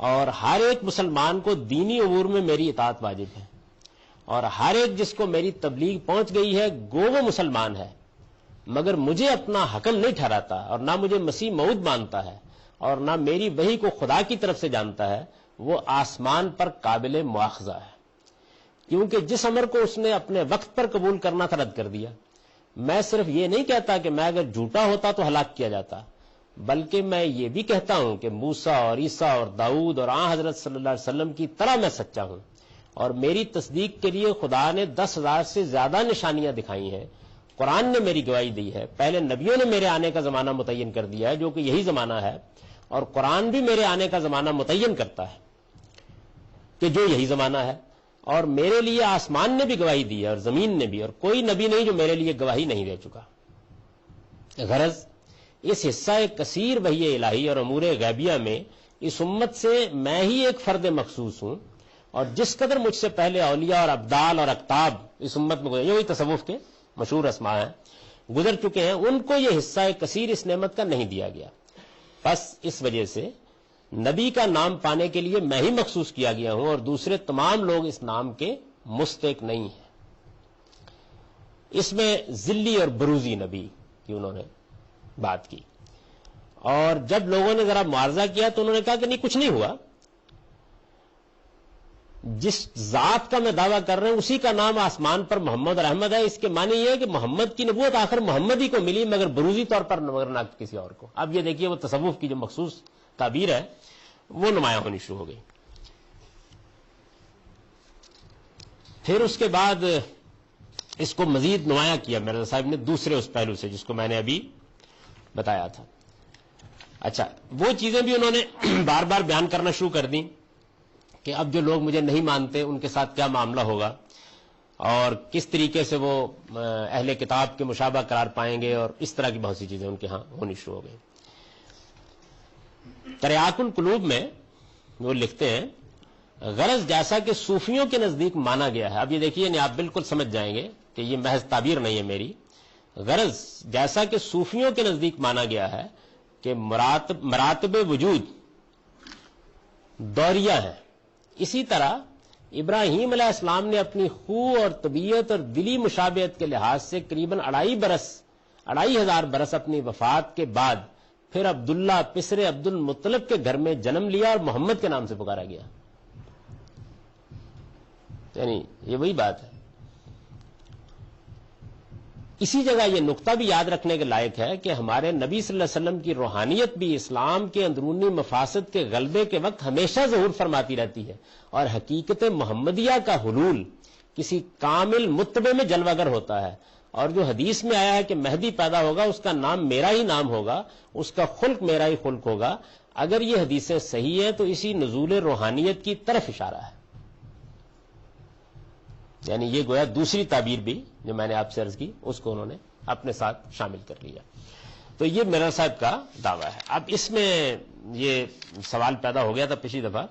اور ہر ایک مسلمان کو دینی امور میں میری اطاعت واجب ہے، اور ہر ایک جس کو میری تبلیغ پہنچ گئی ہے گو وہ مسلمان ہے، مگر مجھے اپنا حقل نہیں ٹھہراتا، اور نہ مجھے مسیح موعود مانتا ہے، اور نہ میری وحی کو خدا کی طرف سے جانتا ہے، وہ آسمان پر قابل مواخذہ ہے، کیونکہ جس امر کو اس نے اپنے وقت پر قبول کرنا تھا رد کر دیا۔ میں صرف یہ نہیں کہتا کہ میں اگر جھوٹا ہوتا تو ہلاک کیا جاتا، بلکہ میں یہ بھی کہتا ہوں کہ موسیٰ اور عیسیٰ اور داؤد اور آن حضرت صلی اللہ علیہ وسلم کی طرح میں سچا ہوں، اور میری تصدیق کے لیے خدا نے 10,000 سے زیادہ نشانیاں دکھائی ہیں۔ قرآن نے میری گواہی دی ہے، پہلے نبیوں نے میرے آنے کا زمانہ متعین کر دیا ہے جو کہ یہی زمانہ ہے، اور قرآن بھی میرے آنے کا زمانہ متعین کرتا ہے کہ جو یہی زمانہ ہے، اور میرے لیے آسمان نے بھی گواہی دی ہے اور زمین نے بھی، اور کوئی نبی نہیں جو میرے لیے گواہی نہیں دے چکا۔ غرض اس حصہ کثیر وحی الہی اور امور غیبیہ میں اس امت سے میں ہی ایک فرد مخصوص ہوں، اور جس قدر مجھ سے پہلے اولیاء اور ابدال اور اقطاب اس امت میں گزرے، یہی تصوف کے مشہور اسماء ہیں، گزر چکے ہیں، ان کو یہ حصہ کثیر اس نعمت کا نہیں دیا گیا۔ بس اس وجہ سے نبی کا نام پانے کے لیے میں ہی مخصوص کیا گیا ہوں، اور دوسرے تمام لوگ اس نام کے مستحق نہیں ہیں۔ اس میں ذلی اور بروزی نبی کی انہوں نے بات کی، اور جب لوگوں نے ذرا معارضہ کیا تو انہوں نے کہا کہ نہیں، کچھ نہیں ہوا، جس ذات کا میں دعویٰ کر رہا ہوں اسی کا نام آسمان پر محمد اور احمد ہے۔ اس کے معنی یہ ہے کہ محمد کی نبوت آخر محمد ہی کو ملی، مگر بروزی طور پر مگر نہ کسی اور کو۔ اب یہ دیکھیے وہ تصوف کی جو مخصوص تعبیر ہے وہ نمایاں ہونی شروع ہو گئی۔ پھر اس کے بعد اس کو مزید نمایاں کیا مرزا صاحب نے دوسرے اس پہلو سے جس کو میں نے ابھی بتایا تھا۔ اچھا، وہ چیزیں بھی انہوں نے بار بار بیان کرنا شروع کر دیں کہ اب جو لوگ مجھے نہیں مانتے ان کے ساتھ کیا معاملہ ہوگا، اور کس طریقے سے وہ اہل کتاب کے مشابہ قرار پائیں گے، اور اس طرح کی بہت سی چیزیں ان کے ہاں ہونی شروع ہو گئی۔ تریاق القلوب میں وہ لکھتے ہیں، غرض جیسا کہ صوفیوں کے نزدیک مانا گیا ہے، اب یہ دیکھیے نہیں، آپ بالکل سمجھ جائیں گے کہ یہ محض تعبیر نہیں ہے میری، غرض جیسا کہ صوفیوں کے نزدیک مانا گیا ہے کہ مراتب وجود دوریہ ہیں، اسی طرح ابراہیم علیہ السلام نے اپنی خو اور طبیعت اور دلی مشابہت کے لحاظ سے قریباً 2,500 برس اپنی وفات کے بعد پھر عبداللہ پسر عبد المطلب کے گھر میں جنم لیا اور محمد کے نام سے پکارا گیا۔ یعنی یہ وہی بات ہے۔ اسی جگہ یہ نقطہ بھی یاد رکھنے کے لائق ہے کہ ہمارے نبی صلی اللہ علیہ وسلم کی روحانیت بھی اسلام کے اندرونی مفاسد کے غلبے کے وقت ہمیشہ ظہور فرماتی رہتی ہے، اور حقیقت محمدیہ کا حلول کسی کامل متبع میں جلوہ گر ہوتا ہے، اور جو حدیث میں آیا ہے کہ مہدی پیدا ہوگا اس کا نام میرا ہی نام ہوگا، اس کا خلق میرا ہی خلق ہوگا، اگر یہ حدیثیں صحیح ہیں تو اسی نزول روحانیت کی طرف اشارہ ہے۔ یعنی یہ گویا دوسری تعبیر بھی جو میں نے آپ سے عرض کی اس کو انہوں نے اپنے ساتھ شامل کر لیا. تو یہ مرزا صاحب کا دعویٰ ہے. اب اس میں یہ سوال پیدا ہو گیا تھا پچھلی دفعہ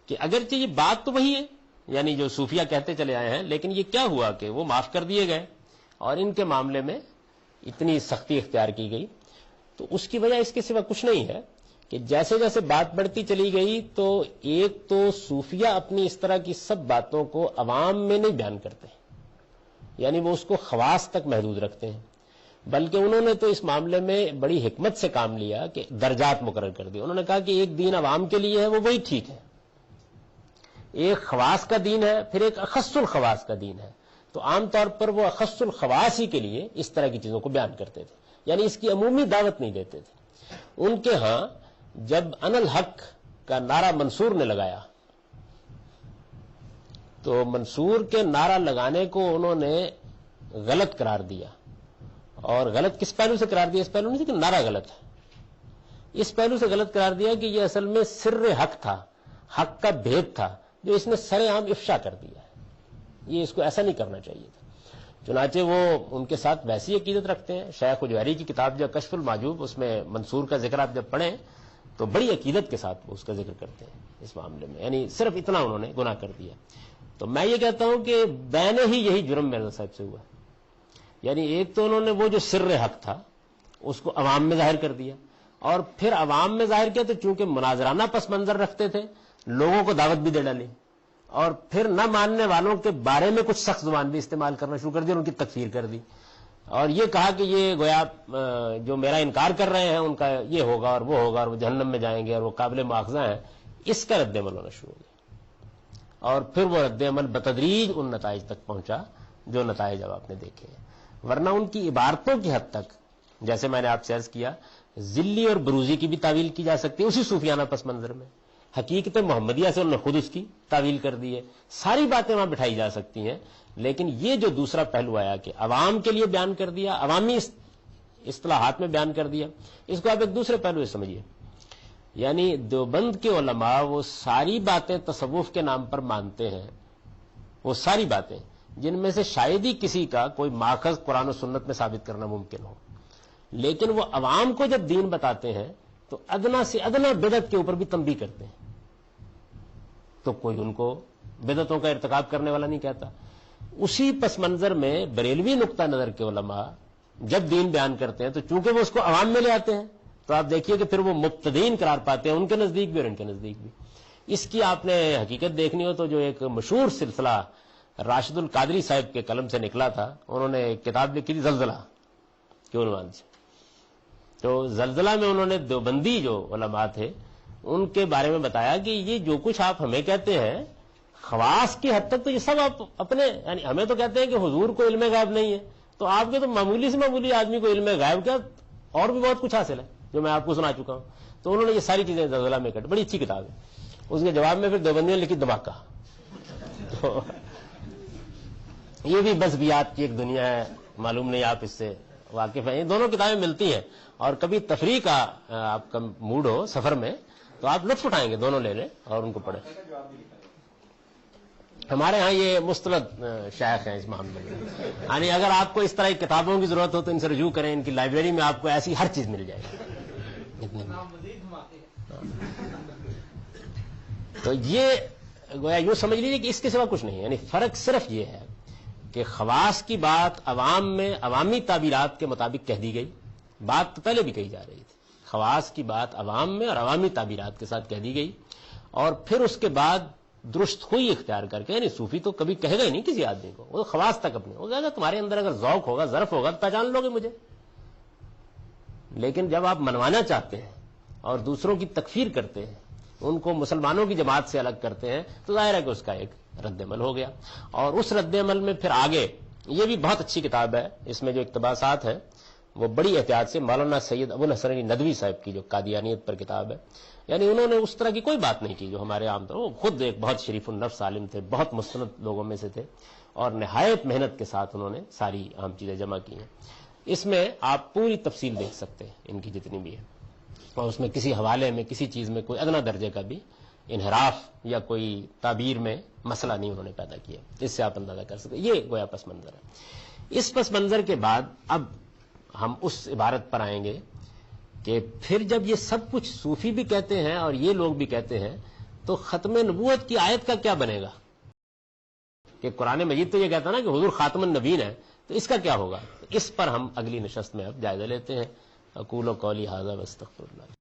کہ اگرچہ یہ بات تو وہی ہے، یعنی جو صوفیہ کہتے چلے آئے ہیں، لیکن یہ کیا ہوا کہ وہ معاف کر دیے گئے اور ان کے معاملے میں اتنی سختی اختیار کی گئی. تو اس کی وجہ اس کے سوا کچھ نہیں ہے کہ جیسے جیسے بات بڑھتی چلی گئی تو ایک تو صوفیہ اپنی اس طرح کی سب باتوں کو عوام میں نہیں بیان کرتے، یعنی وہ اس کو خواص تک محدود رکھتے ہیں، بلکہ انہوں نے تو اس معاملے میں بڑی حکمت سے کام لیا کہ درجات مقرر کر دی. انہوں نے کہا کہ ایک دین عوام کے لیے ہے وہ وہی ٹھیک ہے، ایک خواص کا دین ہے، پھر ایک اخص الخواص کا دین ہے. تو عام طور پر وہ اخص الخواص ہی کے لیے اس طرح کی چیزوں کو بیان کرتے تھے، یعنی اس کی عمومی دعوت نہیں دیتے تھے. ان کے ہاں جب ان الحق کا نعرہ منصور نے لگایا تو منصور کے نعرہ لگانے کو انہوں نے غلط قرار دیا. اور غلط کس پہلو سے قرار دیا؟ اس پہلو نہیں کہ نعرہ غلط ہے، اس پہلو سے غلط قرار دیا کہ یہ اصل میں سر حق تھا، حق کا بھید تھا جو اس نے سر عام افشا کر دیا ہے. یہ اس کو ایسا نہیں کرنا چاہیے تھا. چنانچہ وہ ان کے ساتھ ویسی عقیدت رکھتے ہیں. شیخ حجویری کی کتاب جو کشف المحجوب، اس میں منصور کا ذکر آپ جب پڑھیں تو بڑی عقیدت کے ساتھ وہ اس کا ذکر کرتے ہیں اس معاملے میں، یعنی صرف اتنا انہوں نے گناہ کر دیا. تو میں یہ کہتا ہوں کہ بین ہی یہی جرم مرزا صاحب سے ہوا. یعنی ایک تو انہوں نے وہ جو سر حق تھا اس کو عوام میں ظاہر کر دیا، اور پھر عوام میں ظاہر کیا تو چونکہ مناظرانہ پس منظر رکھتے تھے لوگوں کو دعوت بھی دے ڈالی، اور پھر نہ ماننے والوں کے بارے میں کچھ سخت زبان بھی استعمال کرنا شروع کر دی اور ان کی تکفیر کر دی، اور یہ کہا کہ یہ گویا جو میرا انکار کر رہے ہیں ان کا یہ ہوگا اور وہ ہوگا اور وہ جہنم میں جائیں گے اور وہ قابل مواخذہ ہیں. اس کا رد عمل ہونا شروع ہو گیا، اور پھر وہ رد عمل بتدریج ان نتائج تک پہنچا جو نتائج اب آپ نے دیکھے ہیں. ورنہ ان کی عبارتوں کی حد تک جیسے میں نے آپ سے عرض کیا ذلی اور بروزی کی بھی تعویل کی جا سکتی ہے اسی صوفیانہ پس منظر میں. حقیقت محمدیہ سے انہوں نے خود اس کی تعویل کر دی ہے. ساری باتیں وہاں بٹھائی جا سکتی ہیں، لیکن یہ جو دوسرا پہلو آیا کہ عوام کے لیے بیان کر دیا، عوامی اصطلاحات میں بیان کر دیا، اس کو آپ ایک دوسرے پہلو سے سمجھیے. یعنی دیوبند کے علماء وہ ساری باتیں تصوف کے نام پر مانتے ہیں، وہ ساری باتیں جن میں سے شاید ہی کسی کا کوئی ماخذ قرآن و سنت میں ثابت کرنا ممکن ہو، لیکن وہ عوام کو جب دین بتاتے ہیں تو ادنا سے ادنا بدعت کے اوپر بھی تنبیہ کرتے ہیں. تو کوئی ان کو بدعتوں کا ارتکاب کرنے والا نہیں کہتا. اسی پس منظر میں بریلوی نقطہ نظر کے علماء جب دین بیان کرتے ہیں تو چونکہ وہ اس کو عوام میں لے آتے ہیں تو آپ دیکھیے کہ پھر وہ مبتدین قرار پاتے ہیں ان کے نزدیک بھی اور ان کے نزدیک بھی. اس کی آپ نے حقیقت دیکھنی ہو تو جو ایک مشہور سلسلہ راشد القادری صاحب کے قلم سے نکلا تھا، انہوں نے ایک کتاب لکھی تھی زلزلہ کے عنوان سے. تو زلزلہ میں انہوں نے دیوبندی جو علماء تھے ان کے بارے میں بتایا کہ یہ جو کچھ آپ ہمیں کہتے ہیں خواص کی حد تک تو یہ سب آپ اپنے، یعنی ہمیں تو کہتے ہیں کہ حضور کو علم غیب نہیں ہے، تو آپ کے تو معمولی سے معمولی آدمی کو علم غیب کیا اور بھی بہت کچھ حاصل ہے جو میں آپ کو سنا چکا ہوں. تو انہوں نے یہ ساری چیزیں زلزلہ میں کٹ، بڑی اچھی کتاب ہے. اس کے جواب میں پھر دیوبندیوں نے لکھی دھماکہ. تو یہ بھی بسبیات کی ایک دنیا ہے، معلوم نہیں آپ اس سے واقف ہیں. یہ دونوں کتابیں ملتی ہیں، اور کبھی تفریح کا آپ کا موڈ ہو سفر میں تو آپ لطف اٹھائیں گے، دونوں لے لیں اور ان کو پڑھیں. ہمارے ہاں یہ مستند شیخ ہیں اس معاملے میں، یعنی اگر آپ کو اس طرح کی کتابوں کی ضرورت ہو تو ان سے رجوع کریں، ان کی لائبریری میں آپ کو ایسی ہر چیز مل جائے گی. تو یہ گویا یوں سمجھ لیجیے کہ اس کے سوا کچھ نہیں، یعنی فرق صرف یہ ہے کہ خواص کی بات عوام میں عوامی تعبیرات کے مطابق کہہ دی گئی. بات تو پہلے بھی کہی جا رہی تھی، خواص کی بات عوام میں اور عوامی تعبیرات کے ساتھ کہہ دی گئی، اور پھر اس کے بعد درست ہوئی اختیار کر کے، یعنی صوفی تو کبھی کہے گا ہی نہیں کسی آدمی کو، وہ خواص تک اپنے ہو گا. تمہارے اندر اگر ذوق ہوگا، ظرف ہوگا تو پہچان لو گے مجھے. لیکن جب آپ منوانا چاہتے ہیں اور دوسروں کی تکفیر کرتے ہیں، ان کو مسلمانوں کی جماعت سے الگ کرتے ہیں، تو ظاہر ہے کہ اس کا ایک رد عمل ہو گیا. اور اس رد عمل میں پھر آگے یہ بھی بہت اچھی کتاب ہے، اس میں جو اقتباسات ہیں وہ بڑی احتیاط سے مولانا سید ابو الحسن علی ندوی صاحب کی جو قادیانیت پر کتاب ہے، یعنی انہوں نے اس طرح کی کوئی بات نہیں کی جو ہمارے عام طور. وہ خود ایک بہت شریف النفس عالم تھے، بہت مستند لوگوں میں سے تھے، اور نہایت محنت کے ساتھ انہوں نے ساری عام چیزیں جمع کی ہیں. اس میں آپ پوری تفصیل دیکھ سکتے ہیں ان کی جتنی بھی ہے، اور اس میں کسی حوالے میں کسی چیز میں کوئی ادنا درجے کا بھی انحراف یا کوئی تعبیر میں مسئلہ نہیں انہوں نے پیدا کیا. اس سے آپ اندازہ کر سکتے. یہ گویا پس منظر ہے. اس پس منظر کے بعد اب ہم اس عبارت پر آئیں گے کہ پھر جب یہ سب کچھ صوفی بھی کہتے ہیں اور یہ لوگ بھی کہتے ہیں تو ختم نبوت کی آیت کا کیا بنے گا؟ کہ قرآن مجید تو یہ کہتا نا کہ حضور خاتم النبیین ہے، تو اس کا کیا ہوگا؟ اس پر ہم اگلی نشست میں اب جائزہ لیتے ہیں۔ اقول قولی ھذا واستغفر اللہ۔